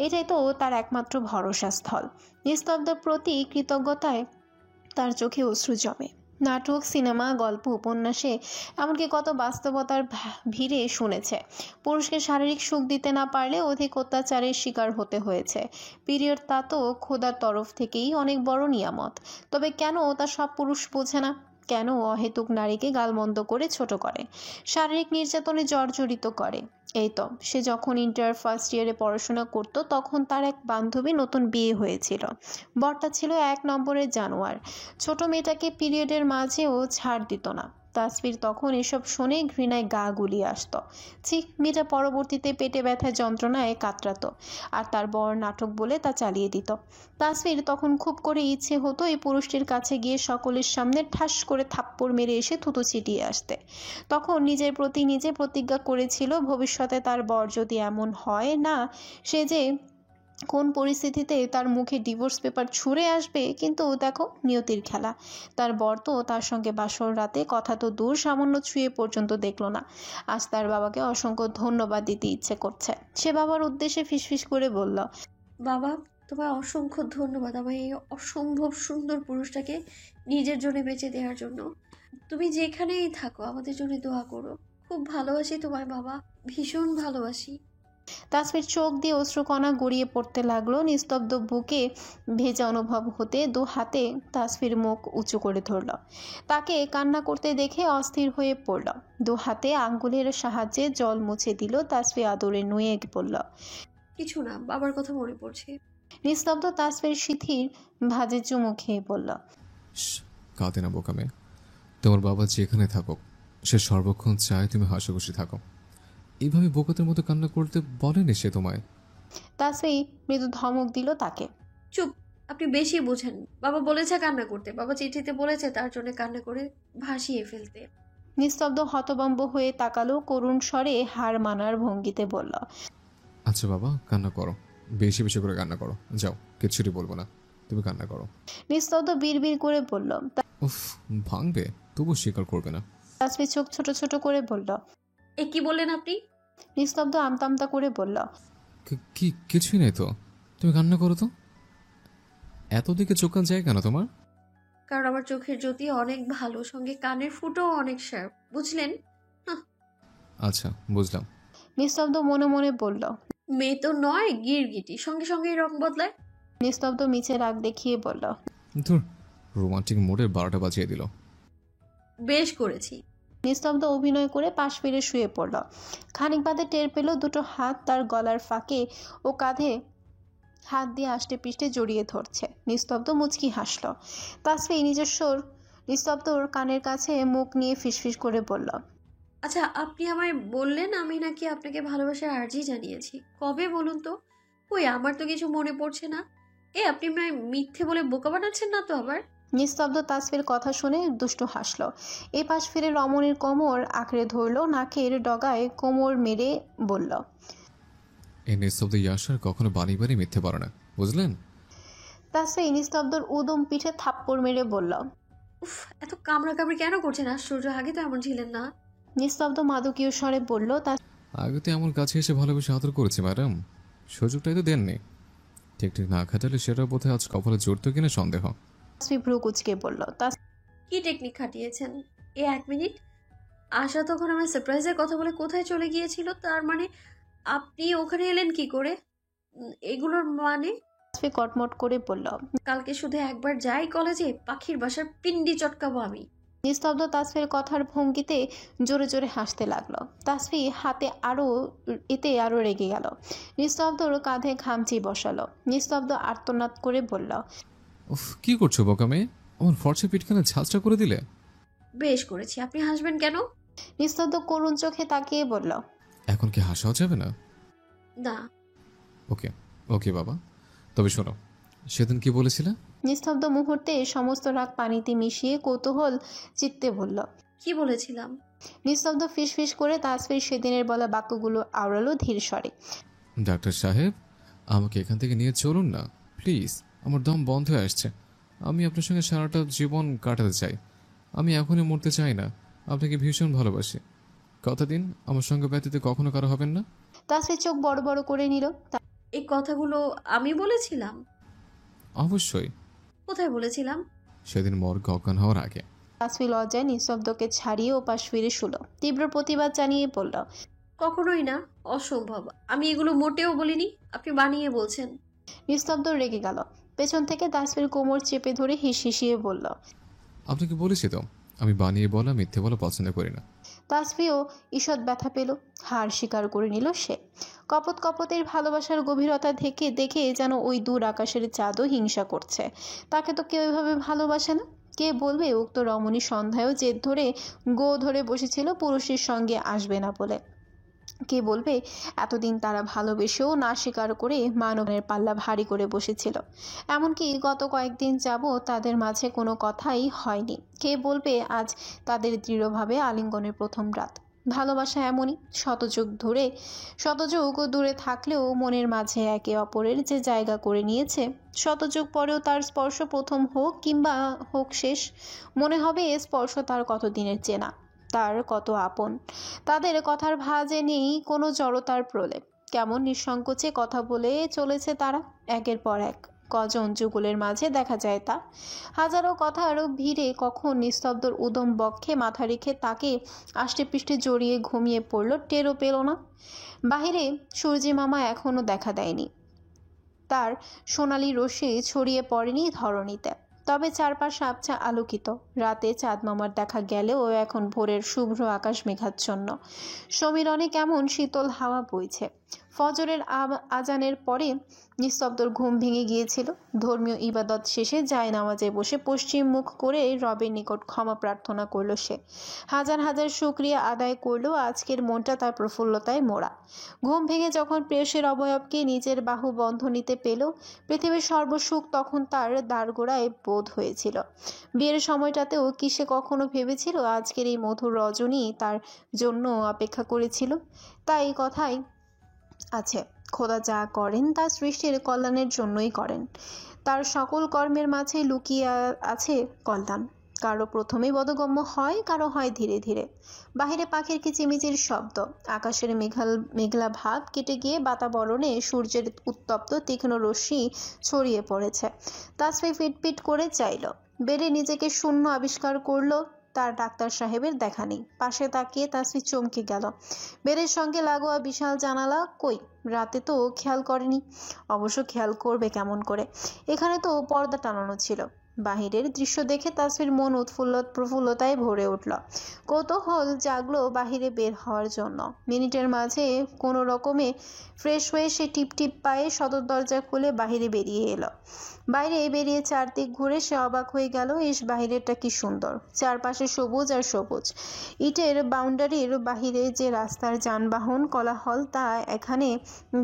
এটাই তো তার একমাত্র ভরসা স্থল। নিস্তব্ধর প্রতি কৃতজ্ঞতায় তার চোখে অশ্রু জমে। নাটক, সিনেমা, গল্প, উপন্যাসে এমনকি কত বাস্তবতার ভিড়ে শুনেছে পুরুষকে শারীরিক সুখ দিতে না পারলে অধিক অত্যাচারের শিকার হতে হয়েছে। পিরিয়ড তা তো খোদার তরফ থেকেই অনেক বড় নিয়ামত। তবে কেন তা সব পুরুষ বোঝে না? কেন অহেতুক নারীকে গালমন্দ করে ছোট করে, শারীরিক নির্যাতনে জর্জরিত করে? এই তো সে যখন ইন্টার ফার্স্ট ইয়ারে পড়াশোনা করত তখন তার এক বান্ধবী নতুন বিয়ে হয়েছিল। বরটা ছিল এক নম্বরের জানোয়ার। ছোট মেয়েটাকে পিরিয়ডের মাঝেও ছাড় দিত না। তাসফির তখন এসব শুনে ঘৃণায় গা গুলিয়ে আসতো। মেয়েটা পরবর্তীতে পেটে ব্যথায় যন্ত্রণায় কাতরাতো আর তার বর নাটক বলে তা চালিয়ে দিত। তাসফির তখন খুব করে ইচ্ছে হতো এই পুরুষটির কাছে গিয়ে সকলের সামনে ঠাস করে থাপ্পড় মেরে এসে থুতু ছিটিয়ে আসতে। তখন নিজের প্রতি নিজে প্রতিজ্ঞা করেছিল ভবিষ্যতে তার বর যদি এমন হয় না, সে যে কোন পরিস্থিতিতে তার মুখে ডিভোর্স পেপার ছুঁড়ে আসবে। কিন্তু দেখো নিয়তির খেলা, তার বর তো তার সঙ্গে বাসর রাতে কথা তো দূর, সামান্য ছুঁয়ে পর্যন্ত দেখলো না। আজ তার বাবাকে অসংখ্য ধন্যবাদ দিতে ইচ্ছে করছে। সে বাবার উদ্দেশ্যে ফিসফিস করে বলল। বাবা, তোমায় অসংখ্য ধন্যবাদ আমার এই অসম্ভব সুন্দর পুরুষটাকে নিজের জন্য বেঁচে দেওয়ার জন্য। তুমি যেখানেই থাকো আমাদের জন্য দোয়া করো। খুব ভালোবাসি তোমায় বাবা, ভীষণ ভালোবাসি। তাসফির চোখ দিয়ে অশ্রুকণা গড়িয়ে পড়তে লাগলো। নিস্তব্ধ বুকে ভেজা অনুভব হতে দু হাতে তাসফির মুখ উঁচু করে ধরল। তাকে কান্না করতে দেখে অস্থির হয়ে পড়ল। দু হাতে আঙ্গুলের সাহায্যে জল মুছে দিল। তাসফি আদরে নুয়ে বলল। কিছু না, বাবার কথা মনে পড়ছে। নিস্তব্ধ তাসফির শিথির ভাজে চুমু খেয়ে বলল। কাঁদে না বোকা মেয়ে, তোমার বাবা যেখানে থাকুক সে সর্বক্ষণ চায় তুমি হাসিখুশি থাকো। এইভাবে বোকাতের মতো কান্না করতে বলেনি সে তোমায়? তাসফি মৃদু ধমক দিল তাকে। চুপ, আপনি বেশি বোঝেন। বাবা বলেছে কান্না করতে, বাবা চিঠিতে বলেছে তার জন্য কান্না করে ভাসিয়ে ফেলতে। নিস্তব্ধ হতভম্ব হয়ে তাকালো। করুণ স্বরে হার মানার ভঙ্গিতে বলল। আচ্ছা বাবা, কান্না করো, বেশি বেশি করে কান্না করো। যাও, কিচ্ছুটি বলবো না, তুমি কান্না করো। নিস্তব্ধ বিড়বিড় করে বলল। উফ, ভাঙবে, তবু স্বীকার করবে না। তাসফি চোখ ছোট ছোট করে বলল। এ কি বললেন আপনি? নিস্তব্ধ আমতামতা করে বলল। কি কিছুই নেই তো, তুমি কান্না করো তো। এত দিকে চোখ কান যায় কেন তোমার? কারণ আমার চোখের জ্যোতি অনেক ভালো, সঙ্গে কানের ফুটোও অনেক শার্প, বুঝলেন? আচ্ছা, বুঝলাম। নিস্তব্ধ মনে মনে বলল। মেয়ে তো নয়, গিরগিটি, সঙ্গে সঙ্গেই রং বদলায়। নিস্তব্ধ মিছে রাগ দেখিয়ে বলল। ধুর, রোমান্টিক মোডের 12টা বাজিয়ে দিল। বেশ করেছি। নিস্তব্ধ অভিনয় করে পাশ ফিরে শুয়ে পড়ল। খানিক বাদে টের পেল দুটো হাত তার গলার ফাঁকে ও কাঁধে হাত দিয়ে আষ্টে পিষ্টে জড়িয়ে ধরছে। নিস্তব্ধ মুচকি হাসল। তাসফি নিস্তব্ধর কানের কাছে মুখ নিয়ে ফিসফিস করে বলল। আচ্ছা, আপনি আমায় বললেন আমি নাকি আপনাকে ভালোবাসার আর্জি জানিয়েছি। কবে বলুন তো? কই, আমার তো কিছু মনে পড়ছে না। আপনি আমায় মিথ্যে বলে বোকা বানাচ্ছেন না তো আবার? নিস্তব্ধ তাসফির কথা শুনে দুষ্টু হাসল। এ পাশ ফিরে রমণীর কোমর আঁকড়ে ধরল, নাকের ডগায় কোমর মেরে বলল। এই নিস্তব্ধ ইয়াসার কখনো বাড়ি বাড়ি মিথ্যে পারে না, বুঝলেন? তাসফি নিস্তব্ধর উদম পিঠে থাপ্পড় মেরে বলল। উফ, এত কামড়াকামড়ি কেন করছেন? আশ্চর্য, আগে তো এমন ছিলেন না। নিস্তব্ধ মাদকীয় স্বরে বলল। আগে তো এমন কাছে এসে ভালোবেসে আদর করেছি ম্যাডাম, সুযোগটাই তো দেননি। ঠিক ঠিক না খাটালে সেটা বোধহয় আজ কপালে জড়তো কিনা সন্দেহ। তাসফি ভ্রু কুচকে বলল। কি টেকনিক খাটিয়েছেন? 1 মিনিট। আশা তখন আমার সারপ্রাইজের কথা বলে কোথায় চলে গিয়েছিল, তার মানে আপনি ওখানে এলেন কি করে? এগুলোর মানে? তাসফি কটমট করে বলল। কালকে শুধু একবার যাই কলেজে, পাখির বাসার পিন্ডি চটকাবো আমি। নিস্তব্ধ তাসফির কথার ভঙ্গিতে জোরে জোরে হাসতে লাগলো। তাসফি এতে আরো রেগে গেল। নিস্তব্ধর কাঁধে খামচি বসালো। নিস্তব্ধ আর্তনাদ করে বলল। উফ, কি করছো বোকা মেয়ে? আমার ফর্সা পিঠখানে ঝাঁঝরা করে দিলে। বেশ করেছি, আপনি হাসবেন কেন? নিস্তব্ধ করুণ চোখে তাকিয়ে বলল। এখন কি হাসাও যাবে না? না। ওকে ওকে বাবা, তবে শোনো, সেদিন কি বলেছিলে? নিস্তব্ধ মুহূর্তে সমস্ত রাগ পানিতে মিশিয়ে কৌতূহল চিত্তে বলল। কি বলেছিলাম? নিস্তব্ধ ফিসফিস করে তাসফির সেদিনের বলা বাক্যগুলো আওড়ালো ধীর স্বরে। ডাক্তার সাহেব, আমাকে এখান থেকে নিয়ে চলুন না প্লিজ, আমার দম বন্ধ হয়ে আসছে। আমি আপনার সঙ্গে সারাটা জীবন কাটাতে চাই। আমি এখনই মরতে চাই না, আপনাকে ভীষণ ভালোবাসি। কথা দিন আমার সঙ্গে ব্যতীত কখনো কারো হবেন না। তাসফির চোখ বড় বড় করে নিল। এই কথাগুলো আমি বলেছিলাম? অবশ্যই। কোথায় বলেছিলাম? সেদিন মর্গে অজ্ঞান হওয়ার আগে। তাসফি লজ্জায় নিস্তব্ধকে ছাড়িয়ে ওপাশ ফিরে শুলো। তীব্র প্রতিবাদ জানিয়ে বলল। কখনোই না, অসম্ভব। আমি এগুলো মোটেও বলিনি, আপনি বানিয়ে বলছেন। নিস্তব্ধ রেগে গেল। পেছন থেকে তাসফির কোমর চেপে ধরে হিসিয়ে বলল। আপনাকে বলেছি তো, আমি বানিয়ে বলা মিথ্যে বলা পছন্দ করি না। তাসফিও ঈষৎ ব্যথা পেল। হার স্বীকার করে নিল সে। কপত কপতের ভালোবাসার গভীরতা দেখে যেন ওই দূর আকাশের চাঁদও হিংসা করছে। তাকে তো কেউ এভাবে ভালোবাসে না। কে বলবে উক্ত রমণী সন্ধ্যায়ও জেদ ধরে ধরে বসেছিল পুরুষের সঙ্গে আসবে না বলে। কে বলবে এতদিন তারা ভালোবেসেও না স্বীকার করে মানবের পাল্লা ভারী করে বসেছিল। এমনকি গত কয়েকদিন যাবত তাদের মাঝে কোনো কথাই হয়নি। কে বলবে আজ তাদের দৃঢ়ভাবে আলিঙ্গনের প্রথম রাত। ভালোবাসা এমনই, শতযুগ দূরে থাকলেও মনের মাঝে একে অপরের যে জায়গা করে নিয়েছে, শতযুগ পরেও তার স্পর্শ প্রথম হোক কিংবা হোক শেষ, মনে হবে এ স্পর্শ তার কতদিনের চেনা, তার কত আপন। তাদের কথার ভাঁজে নেই কোনো জড়তার প্রলেপ। কেমন নিঃসংকোচে কথা বলে চলেছে তারা, একের পর এক। কজন যুগলের মাঝে দেখা যায় তা। হাজারো কথার ভিড়ে কখন নিস্তব্ধর উদম বক্ষে মাথা রেখে তাকে আষ্টে পৃষ্ঠে জড়িয়ে ঘুমিয়ে পড়ল টেরও পেল না। বাহিরে সূর্যি মামা এখনো দেখা দেয়নি, তার সোনালি রশ্মি ছড়িয়ে পড়েনি ধরণীতে। তবে চারপাশ আবছা আলোকিত। রাতে চাঁদ মামার দেখা গেলেও এখন ভোরের শুভ্র আকাশ মেঘাচ্ছন্ন। সমীরণে কেমন শীতল হাওয়া বইছে। ফজরের আজানের পরে নিস্তব্ধর ঘুম ভেঙে গিয়েছিল। ধর্মীয় ইবাদত শেষে জায়নামাজে বসে পশ্চিম মুখ করে রবের নিকট ক্ষমা প্রার্থনা করল সে। হাজার হাজার শুকরিয়া আদায় করলেও আজকের মনটা তার প্রফুল্লতায় মোড়া। ঘুম ভেঙে যখন প্রেয়সের অবয়বকে নিজের বাহু বন্ধনীতে পেল, পৃথিবীর সর্বসুখ তখন তার দ্বারগোড়ায় বোধ হয়েছিল। বিয়ের সময়টাতেও কি সে কখনো ভেবেছিল আজকের এই মধুর রজনী তার জন্য অপেক্ষা করেছিল? তাই কথাই আছে, খোদা যা করেন তা সৃষ্টির কল্যাণের জন্যই করেন। তার সকল কর্মের মাঝে লুকিয়ে আছে কল্যাণ। কারো প্রথমেই বোধগম্য হয়, কারো হয় ধীরে ধীরে। বাহিরে পাখির কিচিমিচির শব্দ, আকাশের মেঘলা ভাব কেটে গিয়ে বাতাবরণে সূর্যের উত্তপ্ত তীক্ষ্ণ রশ্মি ছড়িয়ে পড়েছে। তাসফি ফিটফিট করে চাইল। বেডে নিজেকে শূন্য আবিষ্কার করলো। তার ডাক্তার সাহেবের দেখা নেই। পাশে তাকিয়ে তাসফি চমকে গেল। বেডের সঙ্গে লাগোয়া বিশাল জানালা কই, রাতে তো খেয়াল করেনি। অবশ্য খেয়াল করবে কেমন করে, এখানে তো পর্দা টানানো ছিল। বাহিরের দৃশ্য দেখে তাসফির মন প্রফুল্লতায় ভরে উঠল। কৌতূহল জাগলো বাহিরে বের হওয়ার জন্য। মিনিটের মাঝে কোনো রকমে ফ্রেশ হয়ে সে টিপ পায়ে সদর দরজা খুলে বাহিরে বেরিয়ে এলো। বাইরে বেরিয়ে চারদিক ঘুরে সে অবাক হয়ে গেল। বাহিরেটা কি সুন্দর, চারপাশে সবুজ আর সবুজ। ইটের বাউন্ডারির বাহিরে যে রাস্তার যানবাহন কোলাহল, তা এখানে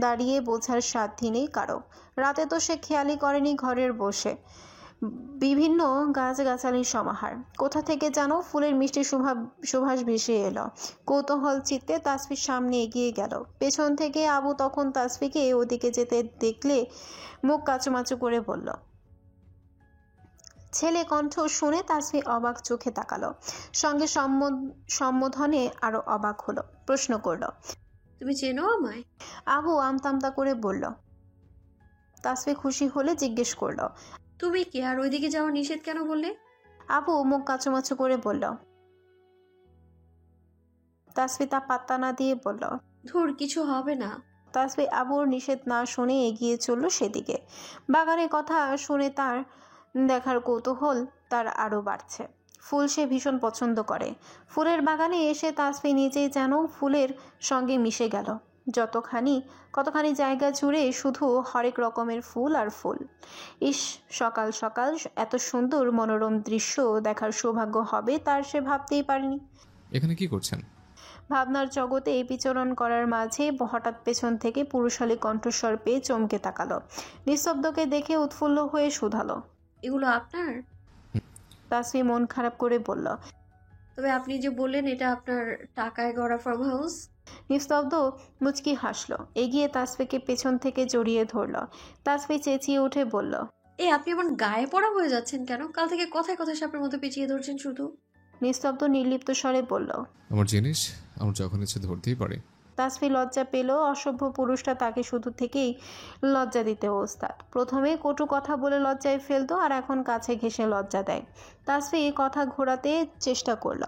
দাঁড়িয়ে বোঝার সাধ্য নেই কারো। রাতে তো সে খেয়ালই করেনি ঘরের বসে বিভিন্ন গাছগাছালির সমাহার। কোথা থেকে যেন ফুলের মিষ্টি সুবাস ভেসে এলো। কৌতূহল চিত্তে তাসফির সামনে এগিয়ে গেল। পেছন থেকে আবু তখন তাসফিকে ওদিকে যেতে দেখলে মুখ কাচুমাচু করে বলল। ছেলে কণ্ঠ শুনে তাসফি অবাক চোখে তাকালো। সঙ্গে সম্বোধনে আরো অবাক হলো। প্রশ্ন করলো, তুমি চেনো আমায়? আবু আমতামতা করে বলল। তাসফি খুশি হলে জিজ্ঞেস করলো, তুমি কি আর ওইদিকে যাওয়া নিষেধ কেন বললে? আবু মুখ কাচুমাচু করে বলল। তাসফি তা পাত্তা না দিয়ে বলল, ধুর, কিছু হবে না। তাসফি আবুর নিষেধ না শুনে এগিয়ে চলল সেদিকে। বাগানের কথা শুনে তার দেখার কৌতূহল তার আরো বাড়ছে। ফুল সে ভীষণ পছন্দ করে। ফুলের বাগানে এসে তাসফি নিজেই যেন ফুলের সঙ্গে মিশে গেল। কতখানি জায়গা জুড়ে শুধু হরেক রকমের ফুল আর ফুল। ইস, সকাল সকাল এত সুন্দর মনোরম দৃশ্য দেখার সৌভাগ্য হবে তার সে ভাবতেই পারেনি। এখানে কি করছেন? ভাবনার জগতে বিচরণ করার মাঝে হঠাৎ পেছন থেকে পুরুষালী কণ্ঠস্বর পেয়ে চমকে তাকালো। নিস্তব্ধকে দেখে উৎফুল্ল হয়ে শুধালো, এগুলো আপনার? তাসফি মন খারাপ করে বলল। তবে আপনি যে বললেন এটা আপনার টাকায় গড়া ফার্ম হাউস। নিস্তব্ধ মুচকি হাসলো। এগিয়ে তাসফিকে পেছন থেকে জড়িয়ে ধরল। তাসফি চেঁচিয়ে উঠে বলল, আপনি আমার গায়ে পড়া হয়ে যাচ্ছেন কেন? কাল থেকে কথায় কথায় সাপের মতো পেঁচিয়ে ধরছেন শুধু। নিস্তব্ধ নির্লিপ্ত স্বরে বলল, আমার জিনিস আমার যখন ইচ্ছে ধরতেই পারে। তাসফি লজ্জা পেল। অসভ্য পুরুষটা তাকে শুধু থেকেই লজ্জা দিতে ওস্তাদ। প্রথমে কটু কথা বলে লজ্জায় ফেলতো, আর এখন কাছে ঘেঁষে লজ্জা দেয়। তাসফি কথা ঘোরাতে চেষ্টা করল।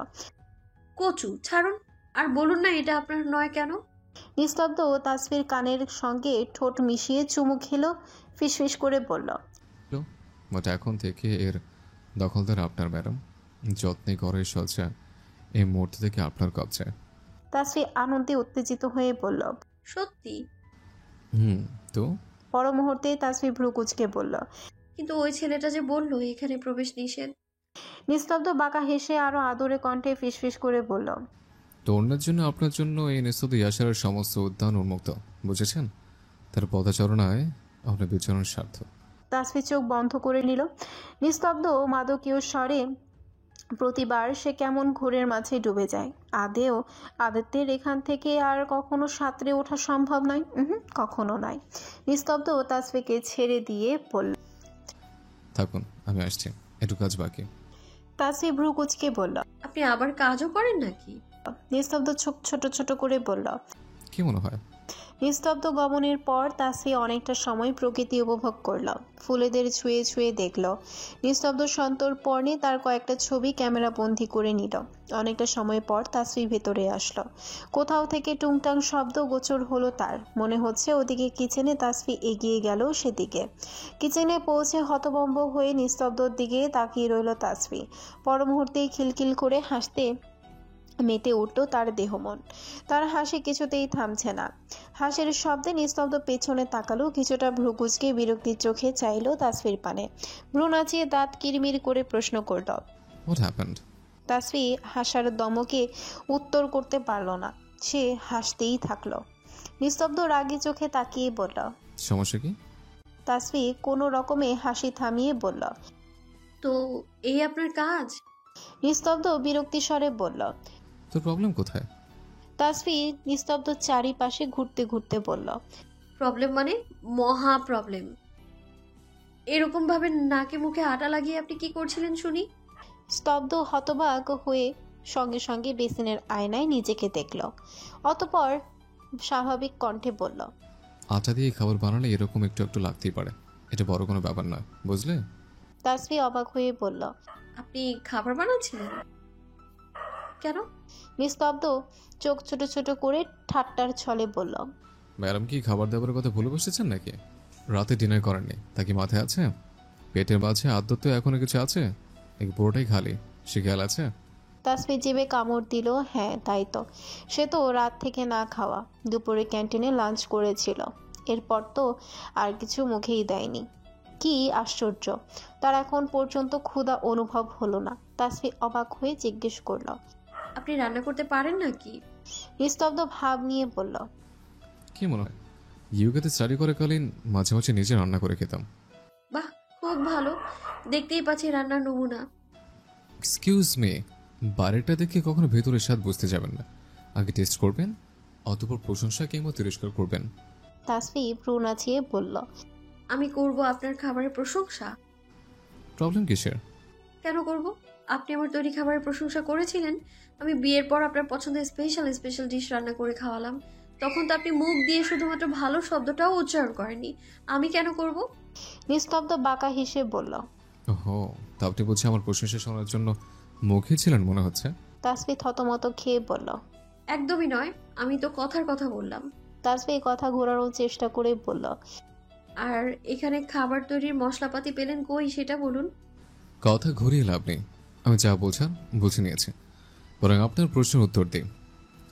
কচু ছাড়ুন, আর বলুন না এটা আপনার নয় কেন? নিস্তব্ধ তাসফির কানের সঙ্গে ঠোঁট মিশিয়ে চুমু খেলো। ফিসফিস করে বলল, বাট এখন থেকে এর দখলদার আপনার ম্যাডাম। যত্নে ঘরের সজ্জা এই মুহূর্ত থেকে আপনার কবজা। তাসফি আনন্দে উত্তেজিত হয়ে বলল, সত্যি? তো পর মুহূর্তে তাসফি ভ্রু কুঁচকে বলল, কিন্তু ওই ছেলেটা যে বললো এখানে প্রবেশ নিষেধ। নিস্তব্ধ বাঁকা হেসে আরো আদরে কণ্ঠে ফিসফিস করে বলল, তরুণের জন্য আপনার জন্য এই নিস্তব্ধ ইয়াসারের সমস্ত উদ্যান উন্মুক্ত, বুঝেছেন? তার পদাচারণায় আপনার বিচরণ স্বার্থ। তাসফি চোখ বন্ধ করে নিল। নিস্তব্ধ মাদকীয় স্বরে প্রতিবার সে কেমন ঘোরের মাঝে ডুবে যায়। আদতের এখান থেকে আর কখনো সাঁতরে ওঠা সম্ভব নয়। কখনো নয়। নিস্তব্ধ তাসফিকে ছেড়ে দিয়ে বলল, থাকুন, আমি আসছি, একটু কাজ বাকি। তাসফি ভ্রু কুঁচকে বলল, আপনি আবার কাজও করেন নাকি? নিস্তব্ধ চোখ ছোট ছোট করে বলল। কি মনে হয়? নিস্তব্ধ গমনের পর তাসফি অনেকটা সময় প্রকৃতি উপভোগ করল। ফুলেদের ছুঁয়ে ছুঁয়ে দেখল। নিস্তব্ধ সন্তর্পণে তার কয়েকটা ছবি ক্যামেরা বন্দি করে নিল। অনেকটা সময় পর তাসফি ভেতরে আসলো। কোথাও থেকে টুংটাং শব্দ গোচর হলো তার। মনে হচ্ছে ওদিকে কিচেনে। তাসফি এগিয়ে গেল সেদিকে। কিচেনে পৌঁছে হতভম্ব হয়ে নিস্তব্ধর দিকে তাকিয়ে রইল তাসফি। পর মুহূর্তেই খিলখিল করে হাসতে মেতে উঠল তার দেহমন। তার হাসি কিছুতেই থামছে না। হাসির শব্দে নিস্তব্ধ পেছনে তাকালো। কিছুটা ভ্রু কুঁচকে বিরক্তির চোখে চাইল তাসফির পানে। ভ্রু নাচিয়ে দাঁত কিরমির করে প্রশ্ন করল, What happened? তাসফি হাসার দমকে উত্তর করতে পারল না। সে হাসতেই থাকলো। নিস্তব্ধ রাগী চোখে তাকিয়ে বলল, সমস্যা কি? তাসফি কোনো রকমে হাসি থামিয়ে বলল, তো এই আপনার কাজ? নিস্তব্ধ বিরক্তি স্বরে বলল, তোর প্রবলেম কোথায়? তাসফি নিস্তব্ধ চারিপাশে ঘুরতে ঘুরতে বলল, প্রবলেম মানে মহা প্রবলেম। এরকম ভাবে নাকে মুখে আটা লাগিয়ে আপনি কি করছিলেন শুনি? স্তব্ধ হতবাক হয়ে সঙ্গে সঙ্গে বেসিনের আয়নায় নিজেকে দেখল। অতঃপর স্বাভাবিক কণ্ঠে বলল, আটা দিয়ে খাবার বানালে এরকম একটু একটু লাগতেই পারে, এটা বড় কোনো ব্যাপার নয়, বুঝলে? তাসফি অবাক হয়ে বলল, আপনি খাবার বানাচ্ছিলেন কেন? নিস্তব্ধ চোখ ছোট ছোট করে ঠাট্টার ছলে বলল, ম্যাডাম কি খাবার দাবারের কথা ভুলে বসেছেন নাকি? রাতে ডিনার করেননি তা কি মাথায় আছে? পেটের মাঝে আদ্যত এখনো কিছু আছে, নাকি পুরোটাই খালি, সে খেয়াল আছে? তাসফি জিভে কামড় দিল। হ্যাঁ তাই তো, সে তো রাত থেকে না খাওয়া, দুপুরে ক্যান্টিনে লাঞ্চ করেছিল, এরপর তো আর কিছু মুখেই দেয়নি। কি আশ্চর্য, তার এখন পর্যন্ত ক্ষুধা অনুভব হলো না। তাসফি অবাক হয়ে জিজ্ঞেস করল, আপনি রান্না করতে পারেন নাকি? নিস্তব্ধ ভাব নিয়ে বলল, কি মনে হয় ইউকেতে স্টাডি করাকালীন মাঝে মাঝে নিজে রান্না করে খেতাম। বাহ, খুব ভালো, দেখতেই পাচ্ছি রান্নার নমুনা। এক্সকিউজ মি, বাইরেটা দেখে কখনো ভেতরের স্বাদ বুঝতে যাবেন না, আগে টেস্ট করবেন, অতঃপর প্রশংসা কিংবা তিরস্কার করবেন। তাসফি ভ্রু নাচিয়ে বলল, আমি করব আপনার খাবারের প্রশংসা? প্রবলেম কিসের? কেন করব? আপনি আমার তৈরি খাবারের প্রশংসা করেছিলেন। আমি বিয়ের পর আপনার পছন্দের স্পেশাল স্পেশাল ডিশ রান্না করে খাওয়ালাম, তখন তো আপনি মুখ দিয়ে শুধুমাত্র ভালো শব্দটাও উচ্চারণ করেননি। আমি কেন করব? নিস্তব্ধ বাঁকা হেসে বলল, ওহো, তা আপনি বলছি আমার প্রশংসা শোনার জন্য মুখে ছিলেন মনে হচ্ছে। তাসফি থতমত খেয়ে বলল, একদমই নয়, আমি তো কথার কথা বললাম। তাসফি কথা ঘোরানোর চেষ্টা করে বলল, আর এখানে খাবার তৈরির মশলাপাতি পেলেন কই সেটা বলুন। কথা ঘুরিয়ে লাভ নেই, আমি যা বোঝার বুঝে নিয়েছি, বরং আপনার প্রশ্নের উত্তর দিই।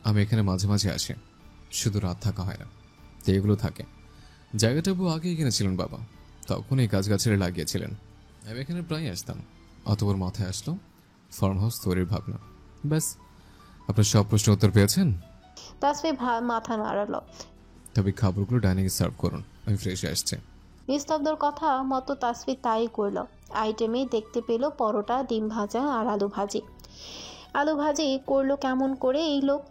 আমি এখানে মাঝে মাঝে আসি, শুধু রাত থাকা হয় না, তো এগুলো থাকে। জায়গাটা বউ আগেই কিনেছিলেন বাবা, তখন এই গাছগাছালি লাগিয়েছিলেন, আমি এখানে প্রায় আসতাম। অতপর মাথায় আসলো ফার্ম হাউস তৈরির ভাবনা। ব্যাস, আপনার সব প্রশ্নের উত্তর পেয়েছেন। তাসফি মাথা নাড়ালো। তবে খাবারগুলো ডাইনিংয়ে সার্ভ করুন, আমি ফ্রেশে আসছি। নিস্তব্ধর কথা মতো তাসফি তাই করল। আইটেমে দেখতে পেল পরোটা, ডিম ভাজা আর আলু ভাজি। আলু ভাজি করলো কেমন করে এই লোক?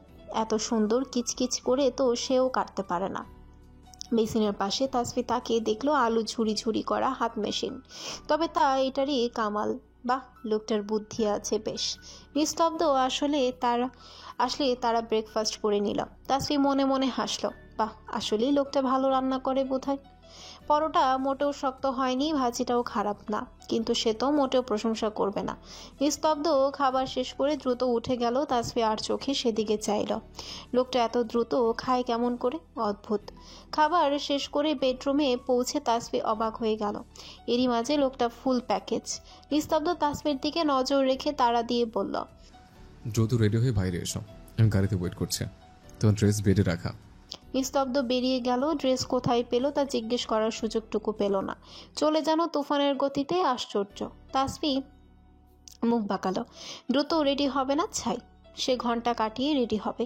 এত সুন্দর কিচকিচ করে তো সেও কাটতে পারে না। বেসিনের পাশে তাসফি তাকিয়ে দেখলো আলু ঝুরি ঝুরি করা হাত মেশিন। তবে তা এটারই কামাল। বাহ, লোকটার বুদ্ধি আছে বেশ। নিস্তব্ধ আসলে তারা ব্রেকফাস্ট করে নিল। তাসফি মনে মনে হাসলো, বাহ, আসলেই লোকটা ভালো রান্না করে বোধহয়। পরোটা মোটেও শক্ত হয়নি, ভাজিটাও খারাপ না, কিন্তু সে তো মোটেও প্রশংসা করবে না। নিস্তব্ধ খাবার শেষ করে দ্রুত উঠে গেল। তাসফি আর চোখে সেদিকে চাইল। লোকটা এত দ্রুত খায় কেমন করে? অদ্ভুত। খাবার শেষ করে বেডরুমে পৌঁছে তাসফি অবাক হয়ে গেল। এরই মাঝে লোকটা ফুল প্যাকেজ। নিস্তব্ধ তাসফির দিকে নজর রেখে তাড়া দিয়ে বলল, দ্রুত রেডি হয়ে বাইরে এসো, আমি গাড়িতে ওয়েট করছি, তোমার ড্রেস বেডে রাখা। নিস্তব্ধ বেরিয়ে গেল। ড্রেস কোথায় পেল তা জিজ্ঞেস করার সুযোগটুকু পেল না, চলে যেন তুফানের গতিতে। আশ্চর্য। তাসফি মুখ বাঁকালো। দ্রুত রেডি হবে না ছাই, সে ঘন্টা কাটিয়ে রেডি হবে।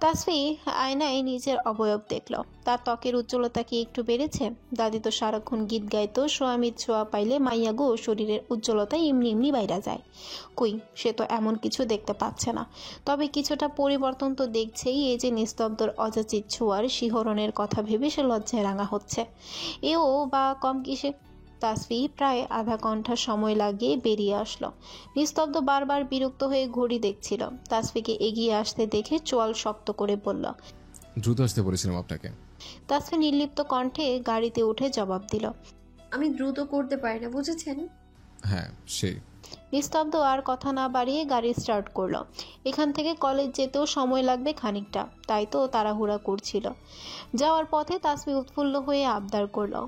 তাসফি আয়নায় নিজের অবয়ব দেখল। তার ত্বকের উজ্জ্বলতা কি একটু বেড়েছে? দাদি তো সারাক্ষণ গীত গাইতো, স্বামীর ছোঁয়া পাইলে মাইয়া গো শরীরের উজ্জ্বলতা এমনি এমনি বাইরা যায়। কই, সে তো এমন কিছু দেখতে পাচ্ছে না। তবে কিছুটা পরিবর্তন তো দেখছেই। এই যে নিস্তব্ধর অযাচিত ছোঁয়ার শিহরণের কথা ভেবে সে লজ্জায় রাঙা হচ্ছে। এও বা কম কিসে? তাসফি প্রায় আধা ঘন্টা সময় লাগিয়ে বেরিয়ে আসলো। নিস্তব্ধ বারবার বিরক্ত হয়ে ঘড়ি দেখছিল। তাসফিকে এগিয়ে আসতে দেখে চোয়াল শক্ত করে বলল, দ্রুত আসতে বলেছিলাম আপনাকে। তাসফি নির্লিপ্ত কণ্ঠে গাড়িতে উঠে জবাব দিল, আমি দ্রুত করতে পারি না, বুঝেছেন? হ্যাঁ সেই। নিস্তব্ধ আর কথা না বাড়িয়ে গাড়ি স্টার্ট করলো। এখান থেকে কলেজ যেতেও সময় লাগবে খানিকটা, তাই তো তাড়াহুড়া করছিল। যাওয়ার পথে তাসফি উৎফুল্ল হয়ে আবদার করলো,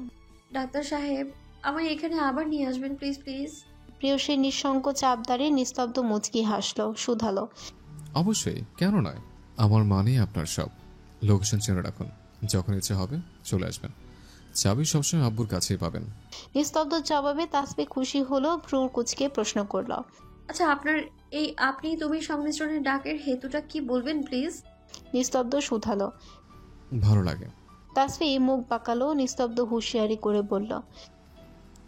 ডাক্তার সাহেব, আমায় এখানে আবার নিয়ে আসবেন প্লিজ প্লিজ। প্রিয়সীর নিঃসংকোচ আবদারে নিস্তব্ধ মুচকি হাসলো, শুধালো, অবশ্যই, কেন নয়, আমার মানে আপনার সব। লোকেশন চেনে রাখুন, যখন ইচ্ছে হবে চলে আসবেন, চাবি সবসময় আব্বুর কাছেই পাবেন। নিস্তব্ধ জবাবে তাসফি খুশি হলো, ভ্রু কুচকে প্রশ্ন করলো, আচ্ছা, আপনার এই আপনি তুমি সংমিশ্রণের ডাকের হেতুটা কি বলবেন প্লিজ? নিস্তব্ধ শুধালো। ভালো লাগে। তাসফি মুখ বাঁকালো। নিস্তব্ধ হুঁশিয়ারি করে বলল,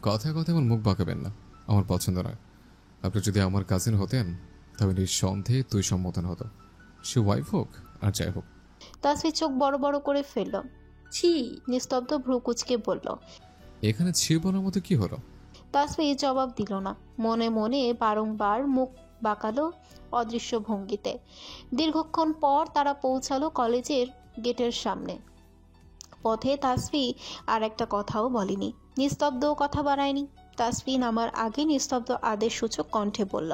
কথায় কথায় আমার মুখ বাঁকাবেন না, আমার পছন্দ নয়। আপনি যদি আমার কাজিন হতেন তবে নিঃসন্দেহে তুই সম্বোধন হতো, সে ওয়াইফ হোক আর যাই হোক। তাসফি চোখ বড় বড় করে ফেলল। ছি। নিস্তব্ধ ভ্রু কুচকে বলল, এখানে ছি বলার মতো কি হলো? তাসফি জবাব দিল না, মনে মনে বারংবার মুখ বাঁকালো অদৃশ্য ভঙ্গিতে। দীর্ঘক্ষণ পর তারা পৌঁছালো কলেজের গেটের সামনে। পথে তাসফি আর একটা কথাও বলেনি, নিস্তব্ধও কথা বাড়ায়নি। তাসফি নামার আগে নিস্তব্ধ আদেশ সূচক কণ্ঠে বলল,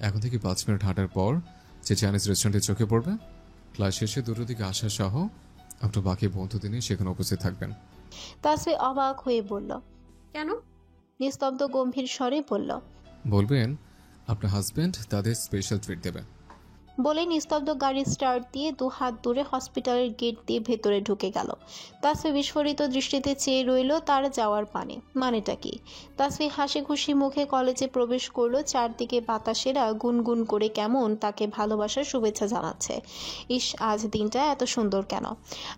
এখন থেকে 5 মিনিট হাঁটার পর যে চাইনিজ রেস্টুরেন্টে চোখে পড়বে, ক্লাস শেষে 2টোর দিকে আসা সহ আপনার বাকি বন্ধুদের নিয়ে সেখানে উপস্থিত থাকবেন। তাসফি অবাক হয়ে বলল, কেন? নিস্তব্ধ গম্ভীর স্বরে বলল। বলবেন আপনার হাজবেন্ড তাদের স্পেশাল ট্রিট দেবে। বলে নিস্তব্ধ গাড়ি স্টার্ট দিয়ে 2 হাত দূরে হসপিটালের গেট দিয়ে ভেতরে ঢুকে গেল। তাসফি বিস্ফোরিত দৃষ্টিতে চেয়ে রইল তার যাওয়ার পানে। মানেটা কি? তাসফি হাসি খুশি মুখে কলেজে প্রবেশ করলো। চারদিকে বাতাসেরা গুনগুন করে কেমন তাকে ভালোবাসার শুভেচ্ছা জানাচ্ছে। ইস, আজ দিনটা এত সুন্দর কেন?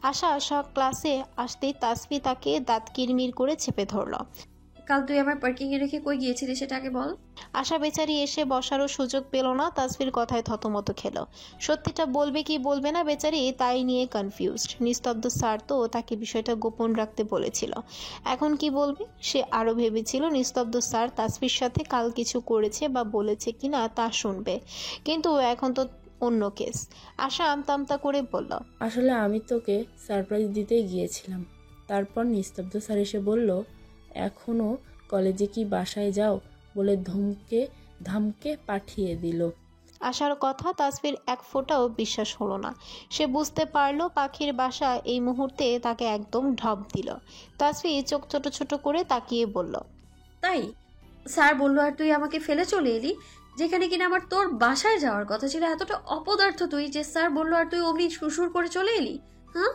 আশা ক্লাসে আসতেই তাসফি তাকে দাঁত কিরমির করে চেপে ধরল। কাল তুই আমার পার্কিং এ রেখে কই গিয়েছিলি সেটা আগে বল। আশা বেচারি এসে বসারও সুযোগ পেল না। তাসফির কথায় থতমত খেল। সত্যিটা বলবে কি বলবে না বেচারি তাই নিয়ে কনফিউজড। নিস্তব্ধ স্যার তো তাকে বিষয়টা গোপন রাখতে বলেছিল, এখন কি বলবে? সে আরও ভেবেছিল নিস্তব্ধ স্যার তাসফির সাথে কাল কিছু করেছে বা বলেছে কিনা তা শুনবে, কিন্তু এখন তো অন্য কেস। আশা আমতা করে বলল, আসলে আমি তোকে সারপ্রাইজ দিতে গিয়েছিলাম। তারপর নিস্তব্ধ স্যার এসে বলল, এখনও কলেজে কি বাসায় যাও বলে ধামকে পাঠিয়ে দিল। আশার কথা তাসফির এক ফোঁটাও বিশ্বাস হলো না। সে বুঝতে পারলো পাখির বাসা এই মুহূর্তে তাকে একদম ঢপ দিল। তাসফি চোখ ছোট ছোট করে তাকিয়ে বলল, তাই স্যার বললো আর তুই আমাকে ফেলে চলে এলি, যেখানে কিনা আমার তোর বাসায় যাওয়ার কথা ছিল। এতটা অপদার্থ তুই যে স্যার বললো আর তুই অমনি সুসুর করে চলে এলি? হ্যাঁ?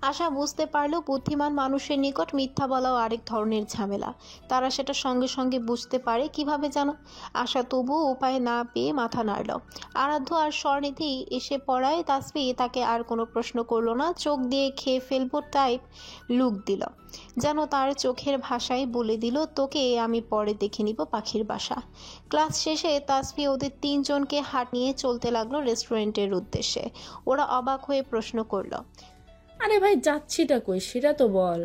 আশা বুঝতে পারলো বুদ্ধিমান মানুষের নিকট মিথ্যা বলাও আরেক ধরনের ঝামেলা। তারা সেটা সঙ্গে সঙ্গে বুঝতে পারে কিভাবে জানো? আশা তবুও উপায় না পেয়ে মাথা নাড়ল। আরাধ্য আর স্বরনিধি এসে পড়ায় তাসফি তাকে আর কোনো প্রশ্ন করলো না। চোখ দিয়ে খেয়ে ফেলবো টাইপ লুক দিল, যেন তার চোখের ভাষায় বলে দিল, তোকে আমি পরে দেখে নিব পাখির বাসা। ক্লাস শেষে তাসফি ওদের 3 জনকে হাত নিয়ে চলতে লাগলো রেস্টুরেন্টের উদ্দেশ্যে। ওরা অবাক হয়ে প্রশ্ন করলো, আরে ভাই, যাচ্ছিটা কই সেটা তো বল।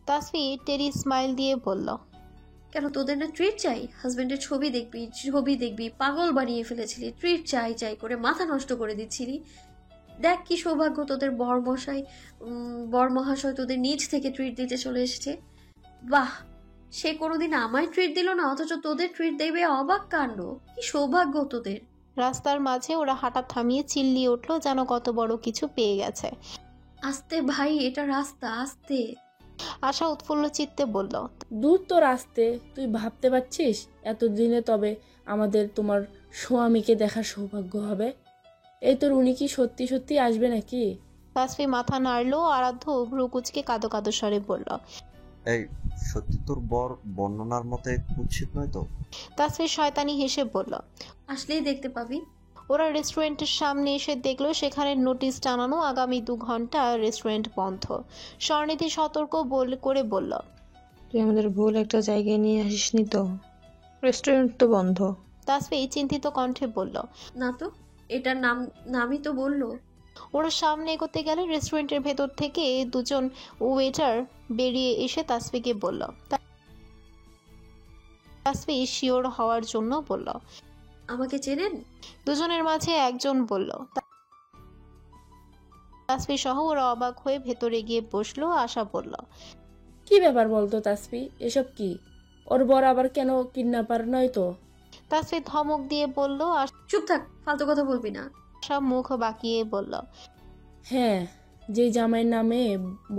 তাসফি টেরি স্মাইল দিয়ে বলল, কেন তোদের না ট্রিট চাই? হাজবেন্ডের ছবি দেখবি পাগল বানিয়ে ফেলেছিলি। ট্রিট চাই চাই করে মাথা নষ্ট করে দিচ্ছিলি। দেখ কি সৌভাগ্য তোদের বরমহাশয় তোদের নিজ থেকে ট্রিট দিতে চলে এসেছে। বাহ, সে কোনোদিন আমায় ট্রিট দিল না, অথচ তোদের ট্রিট দেবে। অবাক কাণ্ড, কি সৌভাগ্য তোদের। রাস্তার মাঝে ওরা হাঁটা থামিয়ে চিল্লিয়ে উঠলো যেন কত বড় কিছু পেয়ে গেছে। আস্তে ভাই, এটা রাস্তা, আস্তে। আশা উৎফুল্ল চিত্তে বলল, দূর তোর আসতে, তুই ভাবতে পারছিস এতদিনে তবে আমাদের তোমার স্বামীকে দেখার সৌভাগ্য হবে? এই তোর উনি কি সত্যি সত্যি আসবে নাকি? তাসফি মাথা নাড়লো। আরাধ্য ভ্রুকুচকে কাঁদো কাঁদো স্বরে বলল, এই সত্যি তোর বর বর্ণনার মতে কুৎসিত নয় তো? তাসফি শয়তানি হেসে বলল, আসলেই দেখতে পাবি। ওরা রেস্টুরেন্টের সামনে এসে দেখলো সেখানে নোটিশ টানানো, আগামী 2 ঘন্টা রেস্টুরেন্ট বন্ধ। স্বর্ণিধি সতর্ক করে বলল, তুই আমাদের ভুল একটা জায়গায় নিয়ে আসিসনি তো? রেস্টুরেন্ট তো বন্ধ। তাসফি চিন্তিত কণ্ঠে বলল, না তো, এটার নামই তো বললো। ওরা সামনে এগোতে গেলে রেস্টুরেন্টের ভেতর থেকে 2 জন ওয়েটার বেরিয়ে এসে তাসফিকে বলল, তাসফি শিওর হওয়ার জন্য বলল, আমাকে চেনেন? 2 জনের মাঝে একজন বলল। তাসফি সহ ওরা অবাক হয়ে ভেতরে গিয়ে বসলো। আশা বলল, কি ব্যাপার বলতো তাসফি, এসব কি? ওর বর আবার কেন কিডন্যাপার নয় তো? তাসফি ধমক দিয়ে বলল। চুপ থাক, ফালতু কথা বলবি না। আশা মুখ বাঁকিয়ে বলল, হ্যাঁ, যে জামাইয়ের নামে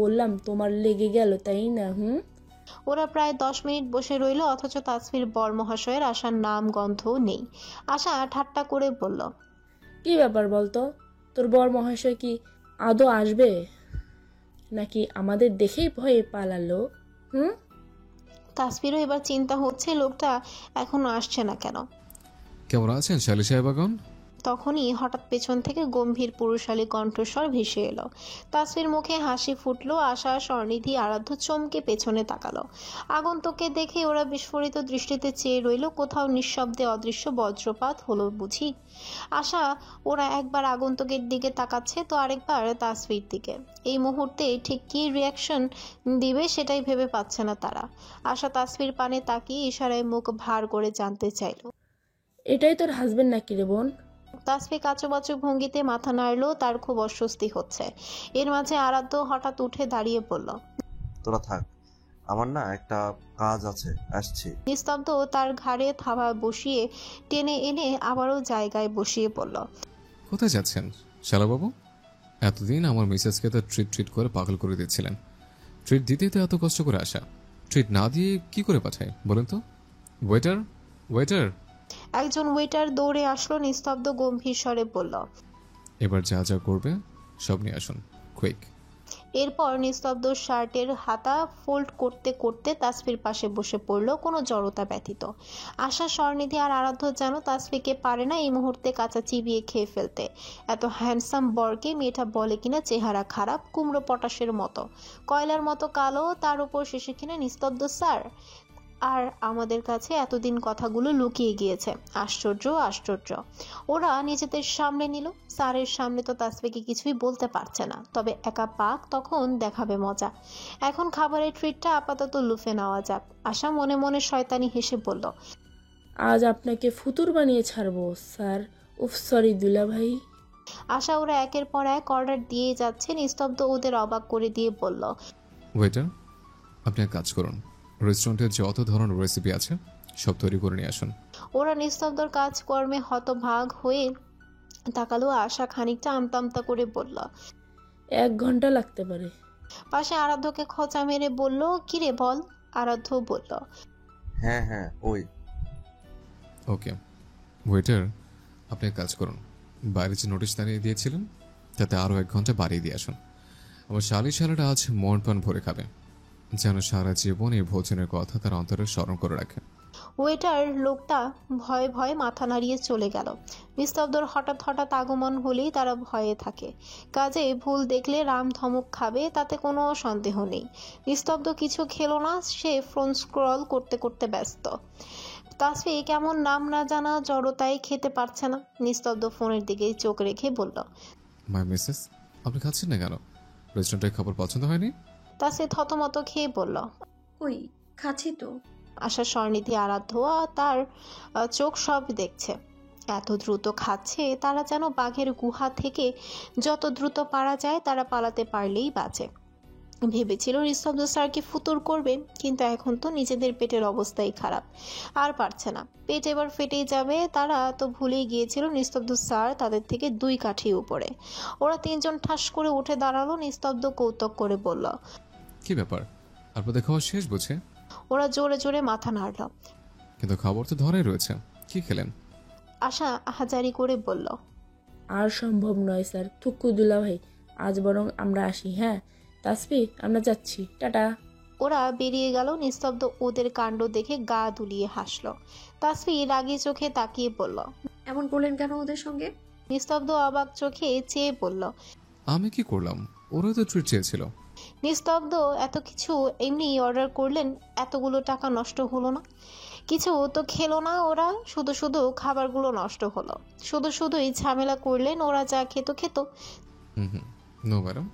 বললাম তোমার লেগে গেল তাই না? ওরা প্রায় 10 মিনিট বসে রইল, অথচ তাসফির বর মহাশয়ের আশার নাম গন্ধও নেই। আশা ঠাট্টা করে বলল, কি ব্যাপার বলতো, তোর বর মহাশয় কি আদৌ আসবে নাকি আমাদের দেখেই ভয়ে পালালো? তাসফিরও এবার চিন্তা হচ্ছে লোকটা এখনো আসছে না কেন। কেমন আছেন শালি সাহেবাগন? তখনই হঠাৎ পেছন থেকে গম্ভীর পুরুষালী কণ্ঠস্বর ভেসে এলো। তাসফির মুখে হাসি ফুটলো। আশা, স্বর্ণিধি, আরাধ্য চমকে পেছনে তাকালো। আগন্তুককে দেখে ওরা বিস্ফোরিত দৃষ্টিতে চেয়ে রইল। কোথাও নিঃশব্দে অদৃশ্য বজ্রপাত হলো বুঝি। আশা ওরা একবার আগন্তুকের দিকে তাকাচ্ছে তো আরেকবার তাসফির দিকে। এই মুহূর্তে ঠিক কী রিয়াকশন দিবে সেটাই ভেবে পাচ্ছে না তারা। আশা তাসফির পানে তাকিয়ে ইশারায় মুখ ভার করে জানতে চাইল, এটাই তোর হাজবেন্ড নাকি রে বোন? তাসফি কাচুমাচু ভঙ্গিতে মাথা নাড়লো। তার খুব অস্বস্তি হচ্ছে। এর মাঝে আরাধ্য হঠাৎ উঠে দাঁড়িয়ে পড়ল। তোরা থাক, আমার না একটা কাজ আছে, আসছি। নিস্তব্ধ তার ঘাড়ে থাবা বসিয়ে টেনে এনে আবারও জায়গায় বসিয়ে পড়ল। কোথায় যাচ্ছেন শালাবাবু? এতদিন আমার মিসেসকে তো ট্রিট করে পাগল করে দিচ্ছিলেন। ট্রিট দিতেই তো এত কষ্ট করে আসা। ট্রিট না দিয়ে কি করে পাঠায় বলেন তো? Waiter, waiter! একজন ওয়েটার দৌড়ে আসলো। নিস্তব্ধ গম্ভীর স্বরে বলল, এবার যা যা করবে সব নিয়ে আসুন, কুইক। এরপর নিস্তব্ধ শার্টের হাতা ফোল্ড করতে করতে তাসফির পাশে বসে পড়ল কোনো জড়তা ব্যতীত। আশা, স্বর্ণিধি আর আরাধ্য যেন তাসফিকে পারে না এই মুহূর্তে কাঁচা চিবিয়ে খেয়ে ফেলতে। এত হ্যান্ডসাম বরকে মেয়েটা বলে কিনা চেহারা খারাপ, কুমড়ো পটাশের মতো, কয়লার মতো কালো, তার উপর শেষে কিনা নিস্তব্ধ স্যার। আর আমাদের কাছে এতদিন কথাগুলো লুকিয়ে গিয়েছে। আশ্চর্য, আশ্চর্য। ওরা নিজেদের সামনে নিল, স্যারের সামনে তো তাসফিকে কিছুই বলতে পারছে না। তবে একা পাক তখন দেখাবে মজা। এখন খাবারের ট্রিটটা আপাতত লুফে নেওয়া যাক। আশা মনে মনে শয়তানি হেসে বলল, আজ আপনাকে ফুতুর বানিয়ে ছাড়বো স্যার। উফ সরি দুলা ভাই। আশা ওরা একের পর এক অর্ডার দিয়ে যাচ্ছে। নিস্তব্ধ ওদের অবাক করে দিয়ে বলল, ওয়েটার, আপনি এক কাজ করুন, রেস্টুরেন্টের যত ধরনের রেসিপি আছে সব তৈরি করে নিয়ে আসুন। ওরা নিস্তব্ধর কাজকর্মে হতভাগ হয়ে তাকালো। আশা খানিকটা আমতা করে বলল, 1 ঘন্টা লাগতে পারে। পাশে আরাধ্যকে খোঁচা মেরে বলল, কিরে বল? আরাধ্য বলল, হ্যাঁ হ্যাঁ ওই। ওকে ওয়েটার, আপনি এক কাজ করুন, বাইরে যে নোটিশ দাঁড়িয়ে দিয়েছিলেন তাতে আরও 1 ঘন্টা বাড়িয়ে দিয়ে আসুন। আমার শালিশালাটা আজ মন প্রাণ ভরে খাবে, যেন সারা জীবন এই ভোজনের কথা তার অন্তরে স্মরণ করে রাখে। ওয়েটার লোকটা ভয়ে ভয়ে মাথা নাড়িয়ে চলে গেল। নিস্তব্ধর হঠাৎ হঠাৎ আগমন হলেই তারা ভয়ে থাকে। কাজে ভুল দেখলে রাম ধমক খাবে তাতে কোনো সন্দেহ নেই। নিস্তব্ধ কিছু খেলো না, সে ফোন স্ক্রল করতে করতে ব্যস্ত। তাসফি কেমন নাম না জানা জড়তায় খেতে পারছে না। নিস্তব্ধ ফোনের দিকে চোখ রেখে বলল, মাই মিসেস, আপনি খাচ্ছেন না কেন? রেস্টুরেন্টের খাবার পছন্দ হয়নি? তাসফি থতমত খেয়ে বলল, ওই খাচ্ছি তো। আশা, স্বর্ণিধি, আরাধ্য তার চোখ সব দেখছে। এত দ্রুত খাচ্ছে, তারা যেন বাঘের গুহা থেকে যত দ্রুত পারা যায় তারা পালাতে পারলেই বাঁচে। ভেবেছিল নিস্তব্ধ স্যারকে ফুতুর করবে, কিন্তু এখন তো নিজেদের পেটের অবস্থাই খারাপ, আর পারছে না। পেট এবার ফেটেই যাবে। তারা তো ভুলেই গিয়েছিল নিস্তব্ধ স্যার তাদের থেকে 2 কাঠি উপরে। ওরা 3 জন ঠাস করে উঠে দাঁড়ালো। নিস্তব্ধ কৌতুক করে বলল, কি ব্যাপার, আপনাদের খাওয়া শেষ বুঝে? ওরা জোরে জোরে মাথা নাড়ল। কিন্তু খাবার তো ধরাই রয়েছে, কি খেলেন? আশা হাজারি করে বলল, আর সম্ভব নয় স্যার, থুক্কু দুলা ভাই, আজ বরং আমরা আসি। হ্যাঁ তাসফি, আমরা যাচ্ছি, টাটা। ওরা বেরিয়ে গেল। নিস্তব্ধ ওদের কাণ্ড দেখে গা দুলিয়ে হাসলো। তাসফি রাগী চোখে তাকিয়ে বলল, এমন করলেন কেন ওদের সঙ্গে? নিস্তব্ধ অবাক চোখে চেয়ে বলল, আমি কি করলাম? ওরা তো ট্রিট চেয়েছিল। নিস্তব্ধ এত কিছু এমনি অর্ডার করলেন, এতগুলো টাকা নষ্ট হলো না? কিছু তো খেলো না ওরা, শুধু শুধু খাবারগুলো নষ্ট হলো। শুধুই ঝামেলা করলেন। ওরা যা খেত খেত। নো ম্যাডাম,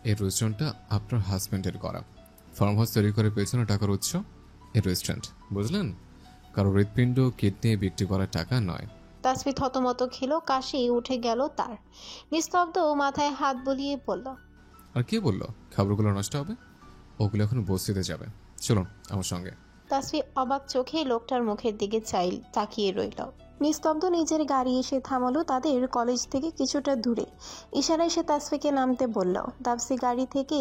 এই রেস্টুরেন্টটা আপনার হাজব্যান্ডের করা। ফার্ম হাউস তৈরি করে পেছনে টাকার উৎস এই রেস্টুরেন্ট, বুঝলেন? কারো হৃৎপিণ্ড কিডনি বিক্রি করার টাকা নয়। তাসফি থতমত খেলো, কাশি উঠে গেল তার। নিস্তব্ধ মাথায় হাত বুলিয়ে বলল, আর কে বললো খাবারগুলো নষ্ট হবে? ওগুলো এখন বসিতে যাবে, চলুন আমার সঙ্গে। তাসফি অবাক চোখে লোকটার মুখের দিকে তাকিয়ে রইল। নিস্তব্ধ নিজের গাড়ি এসে থামালো তাদের কলেজ থেকে কিছুটা দূরে। ইশারায় সে তাসফিকে নামতে বলল। তাসফি গাড়ি থেকে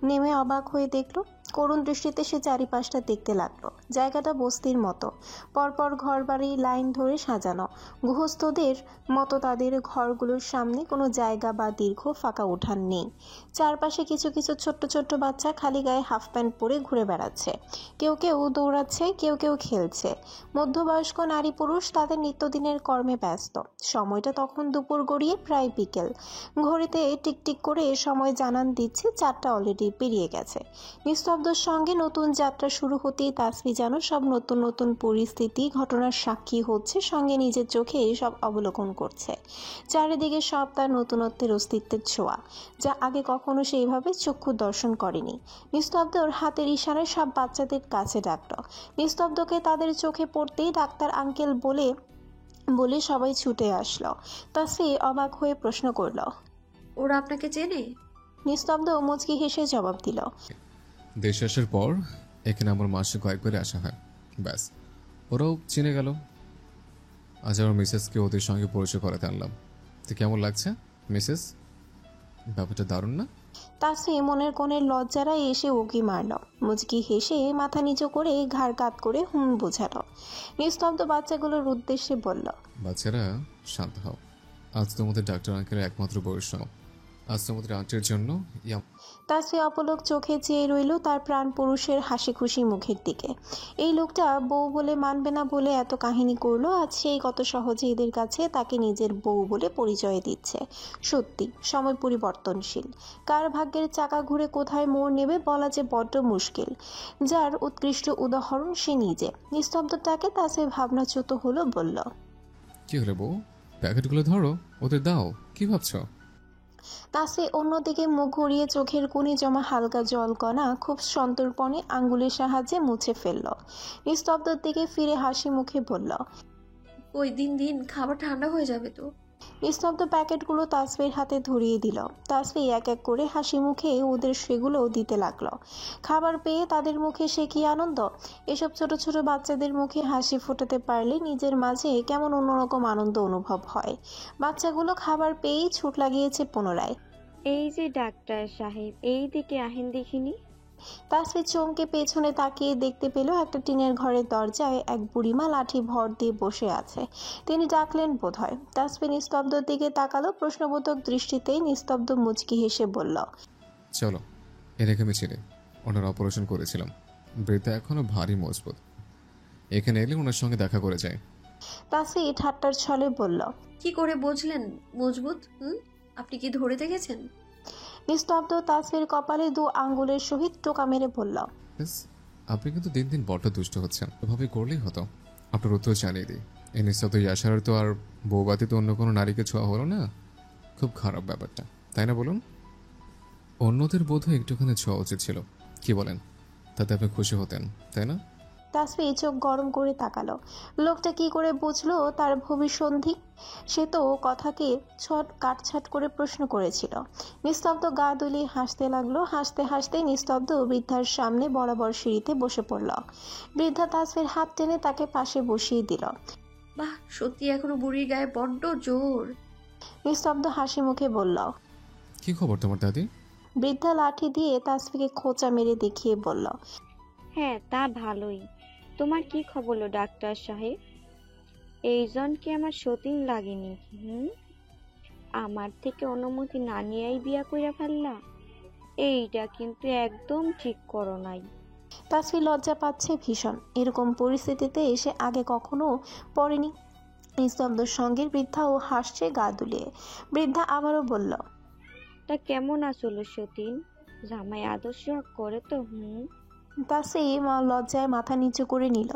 নেমে অবাক হয়ে দেখল করুণ দৃষ্টিতে সে চারিপাশটা দেখতে লাগলো। জায়গাটা বস্তির মতো, পরপর ঘরবাড়ি লাইন ধরে সাজানো। গৃহস্থদের মতো তাদের ঘরগুলোর সামনে কোনো জায়গা বা দীর্ঘ ফাঁকা উঠান নেই। চারপাশে কিছু কিছু ছোট্ট ছোট্ট বাচ্চা খালি গায়ে হাফ প্যান্ট পরে ঘুরে বেড়াচ্ছে। কেউ কেউ দৌড়াচ্ছে, কেউ কেউ খেলছে। মধ্যবয়স্ক নারী পুরুষ তাদের নিত্যদিনের কর্মে ব্যস্ত। সময়টা তখন দুপুর গড়িয়ে প্রায় বিকেল। ঘড়িতে টিকটিক করে সময় জানান দিচ্ছে 4টা অলরেডি পেরিয়ে গেছে। নিস্তব্ধর সঙ্গে নতুন যাত্রা শুরু হতেই তাসফি যেন সব নতুন নতুন পরিস্থিতি ঘটনার সাক্ষী হচ্ছে, সঙ্গে নিজের চোখে সব অবলোকন করছে। চারিদিকে সব তার নতুনত্বের অস্তিত্বের ছোঁয়া, যা আগে কখনো সেইভাবে চক্ষু দর্শন করেনি। নিস্তব্ধর হাতের ইশারায় সব বাচ্চাদের কাছে ডাকল। নিস্তব্ধকে তাদের চোখে পড়তেই ডাক্তার আঙ্কেল বলে বলে সবাই ছুটে আসলো। তাসফি অবাক হয়ে প্রশ্ন করল। ওরা আপনাকে চেনে? নিস্তব্ধ মুচকি হেসে জবাব দিল, দেশে আসার পর এখানে আমার মাসে কয়েকবারে আসা হয়, ব্যাস ওরাও চিনে গেল। আজ আমার মিসেসকে ওদের সঙ্গে পরিচয় করাতে আনলাম। তো কেমন লাগছে মিসেস? ব্যাপারটা দারুণ না? তাসফি মনের কোণের লজ্জারা এসে উকি মারল। মুচকি হেসে মাথা নিচু করে ঘাড় কাত করে বোঝালো। নিস্তব্ধ বাচ্চাগুলোর উদ্দেশ্যে বলল, বাচ্চারা শান্ত হও। আজ তোমাদের ডাক্তার আঙ্কেলের একমাত্র বয়স নাও। আজ তোমাদের আন্টির জন্য তাসফি অপলক চোখে চেয়ে রইল তার প্রাণ পুরুষের হাসি খুশি মুখের দিকে। এই লোকটা বউ বলে মানবে না বলে এত কাহিনী করলো, আজ সেই কত সহজে এদের কাছে তাকে নিজের বউ বলে পরিচয় দিচ্ছে। সত্যি সময় পরিবর্তনশীল, কার ভাগ্যের চাকা ঘুরে কোথায় মোড় নেবে বলা যে বড্ড মুশকিল। যার উৎকৃষ্ট উদাহরণ সে নিজে। নিস্তব্ধতাকে তাসফি ভাবনাচ্যুত হলো, বলল, কি হলো বউ? প্যাকেটগুলো ধরো, ওদের দাও। কি ভাবছো? তাসফি অন্যদিকে মুখ ঘুরিয়ে চোখের কোণে জমা হালকা জলকণা খুব সন্তর্পণে আঙ্গুলের সাহায্যে মুছে ফেলল। নিস্তব্ধর দিকে ফিরে হাসি মুখে বলল, ওই দিন দিন খাবার ঠান্ডা হয়ে যাবে তো। নিস্তব্ধ প্যাকেটগুলো তাসফির হাতে ধরিয়ে দিল। তাসফি এক এক করে হাসি মুখে ওদের সেগুলো দিতে লাগলো। খাবার পেয়ে তাদের মুখে সে কি আনন্দ! এসব ছোট ছোট বাচ্চাদের মুখে হাসি ফোটাতে পারলে নিজের মাঝে কেমন অন্যরকম আনন্দ অনুভব হয়। বাচ্চাগুলো খাবার পেয়েই ছুট লাগিয়েছে পুনরায়। এই যে ডাক্তার সাহেব, এই দিকে আহেন দেখিনি। তাসফি চমকে পেছনে তাকিয়ে দেখতে পেল একটা টিনের ঘরের দরজায় এক বুড়িমা লাঠি ভর দিয়ে বসে আছে। তিনি ডাকলেন বোধহয়। তাসফি নিস্তব্ধর দিকে তাকালো প্রশ্নবোধক দৃষ্টিতেই। নিস্তব্ধ মুচকি হেসে বলল, চলো, এরকমই ছেলে। ওনার অপারেশন করেছিলাম। বৃদ্ধা এখনো ভারী মজবুত। এখানে এলে ওনার সঙ্গে দেখা করে যায়। তাসফি ঠাট্টার ছলে বলল, কি করে বুঝলেন মজবুত? আপনি কি ধরে দেখেছেন? নিস্তব্ধ তাসফির কপালে 2 আঙ্গুলের সহিত টোকা মেরে বলল, আপনি কিন্তু দিন দিন বড্ড দুষ্ট হচ্ছেন। এভাবে করলেই হতো। আপনার উত্তর জানিয়ে দিই, এই নিস্তব্ধ ইয়াসার তো আর বউবাতিতে অন্য কোনো নারীকে ছোঁয়া হলো না। খুব খারাপ ব্যাপারটা, তাই না বলুন? অন্যদের বোধহয় একটুখানি ছোঁয়া উচিত ছিল। কি বলেন? তাতে আপনি খুশি হতেন, তাই না? তাসফি চোখ গরম করে তাকালো। লোকটা কি করে বুঝলো তার ভবিষ্যন্ধি? সে তো কথাকে কাটছাট করে প্রশ্ন করেছিল। নিস্তব্ধ গা দুলিয়ে হাসতে লাগলো। হাসতে হাসতে নিস্তব্ধ বৃদ্ধার সামনে বরাবর সিঁড়িতে বসে পড়ল। বৃদ্ধা তাসফির হাত টেনে তাকে পাশে বসিয়ে দিল। বাহ, সত্যি এখনো বুড়ির গায়ে বড্ড জোর। নিস্তব্ধ হাসি মুখে বলল, কি খবর তোমার দাদি? বৃদ্ধা লাঠি দিয়ে তাসফিকে খোঁচা মেরে দেখিয়ে বলল, হ্যাঁ, তা ভালোই। তোমার কি খবর ডাক্তার সাহেব? এইজন কি আমার সতীন লাগেনি? আমার থেকে অনুমতি না নিয়েই বিয়া কইরা ফেললা? এইটা কিন্তু একদম ঠিক করো নাই। তাসফি লজ্জা পাচ্ছে ভীষণ। এরকম পরিস্থিতিতে এসে আগে কখনো পড়েনি। নিস্তব্ধর সঙ্গে বৃদ্ধাও হাসছে গা দুলিয়ে। বৃদ্ধা আবারও বলল, তা কেমন আসলো সতীন? জামাই আদর্শ করে তো? তাসফি লজ্জায় মাথা নিচু করে নিল।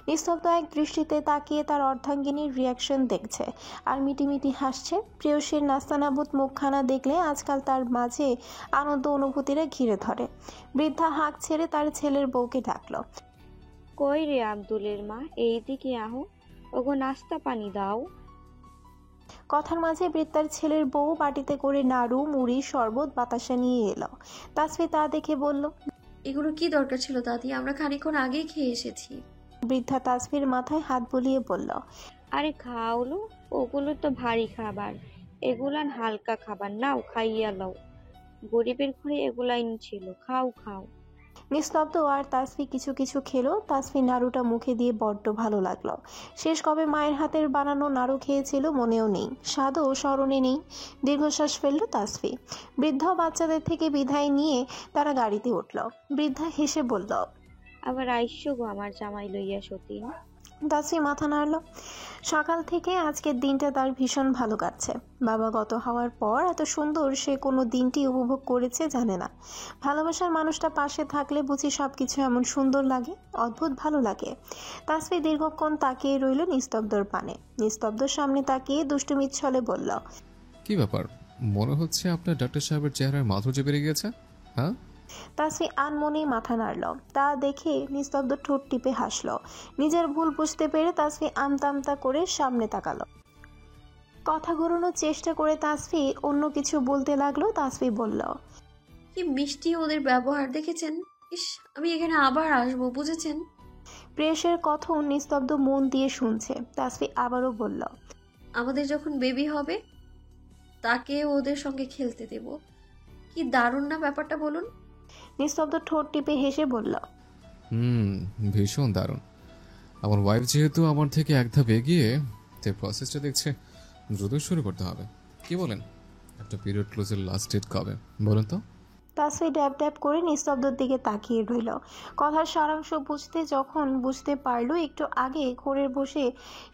নিস্তব্ধ এক দৃষ্টিতে তাকিয়ে তার অর্ধাঙ্গিনীর রিয়াকশন দেখছে আর মিটিমিটি হাসছে। প্রেয়সীর নাস্তানাবুদ মুখখানা দেখলে আজকাল তার মাঝে আনন্দ অনুভূতিরা ঘিরে ধরে। বৃদ্ধা হাঁক ছেড়ে তার ছেলের বউকে ডাকলো, কই রে আব্দুলের মা, এইদিকে আহো, ওগো নাস্তা পানি দাও। কথার মাঝে বৃদ্ধার ছেলের বউ বাটিতে করে নাড়ু মুড়ি শরবত বাতাসা নিয়ে এলো। তাসফি তা দেখে বলল, এগুলো কি দরকার ছিল দাদি? আমরা খানিকক্ষণ আগেই খেয়ে এসেছি। বৃদ্ধা তাসফির মাথায় হাত বুলিয়ে বলল, আরে খাওলো, ওগুলো তো ভারী খাবার, এগুলান হালকা খাবার, নাও খাইয়া লও। গরিবের ঘরে এগুলাই ছিল, খাও খাও। নিস্তব্ধ আর তাসফি কিছু কিছু খেলো। তাসফি নাড়ুটা মুখে দিয়ে বড্ড ভালো লাগলো। শেষ কবে মায়ের হাতের বানানো নাড়ু খেয়েছিল মনেও নেই, স্বাদও স্মরণে নেই। দীর্ঘশ্বাস ফেলল তাসফি। বৃদ্ধ বাচ্চাদের থেকে বিদায় নিয়ে তারা গাড়িতে উঠল। বৃদ্ধা হেসে বলল, আবার আইসো গো আমার জামাই লইয়া সতীন। তাসফি মাথা নাড়ল। সকাল থেকে আজকের দিনটা তার ভীষণ ভালো কাটছে। বাবা গত হওয়ার পর এত সুন্দর সে কোনো দিনটি উপভোগ করেছে জানে না। ভালোবাসার মানুষটা পাশে থাকলে বুঝি সবকিছু এমন সুন্দর লাগে, অদ্ভুত ভালো লাগে। তাসফি দীর্ঘক্ষণ তাকিয়ে রইল নিস্তব্ধর পানে। নিস্তব্ধর সামনে তাকিয়ে দুষ্টুমির ছলে বলল, কি ব্যাপার, মনে হচ্ছে আপনার ডাক্তার সাহেবের চেহারার মাধুর্য বেড়ে গেছে। হ্যাঁ? তাসফি আনমনেই মাথা নাড়ল। তা দেখে নিস্তব্ধ ঠোঁট টিপে হাসল। নিজের ভুল বুঝতে পেরে তাসফি আমতা আমতা করে সামনে তাকালো। কথা ঘোরানোর চেষ্টা করে তাসফি অন্য কিছু বলতে লাগলো। তাসফি বলল, কি মিষ্টি ওদের ব্যবহার দেখেছেন? ইস, আমি এখানে আবার আসবো, বুঝেছেন? প্রেয়সের কথন নিস্তব্ধ মন দিয়ে শুনছে। তাসফি আবারও বলল, আমাদের যখন বেবি হবে তাকে ওদের সঙ্গে খেলতে দেব। কি দারুণ না ব্যাপারটা, বলুন? নিস্তব্ধ ঠোঁট টিপে হেসে বলল, ভীষণ দারুণ। আমার ওয়াইফ যেহেতু আমার থেকে এক ধাপ এগিয়ে, তাই প্রসেসটা দেখছে দ্রুত শুরু করতে হবে। কি বলেন? একটা পিরিয়ড ক্লোজের লাস্ট ডেট কবে বলুন তো? তাসফি ড্যাব ড্যাব করে নিস্তব্ধর দিকে তাকিয়ে রইল। কথার সারাংশ যখন বুঝতে পারল একটু আগে ঘরে বসে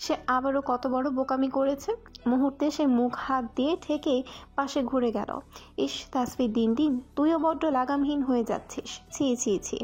সে আবারও কত বড় বোকামি করেছে। মুহূর্তে সে মুখ হাত দিয়ে ঠেকে পাশে ঘুরে গেল। ইস তাসফি, দিন দিন তুইও বড্ড লাগামহীন হয়ে যাচ্ছিস। ছি ছি ছি।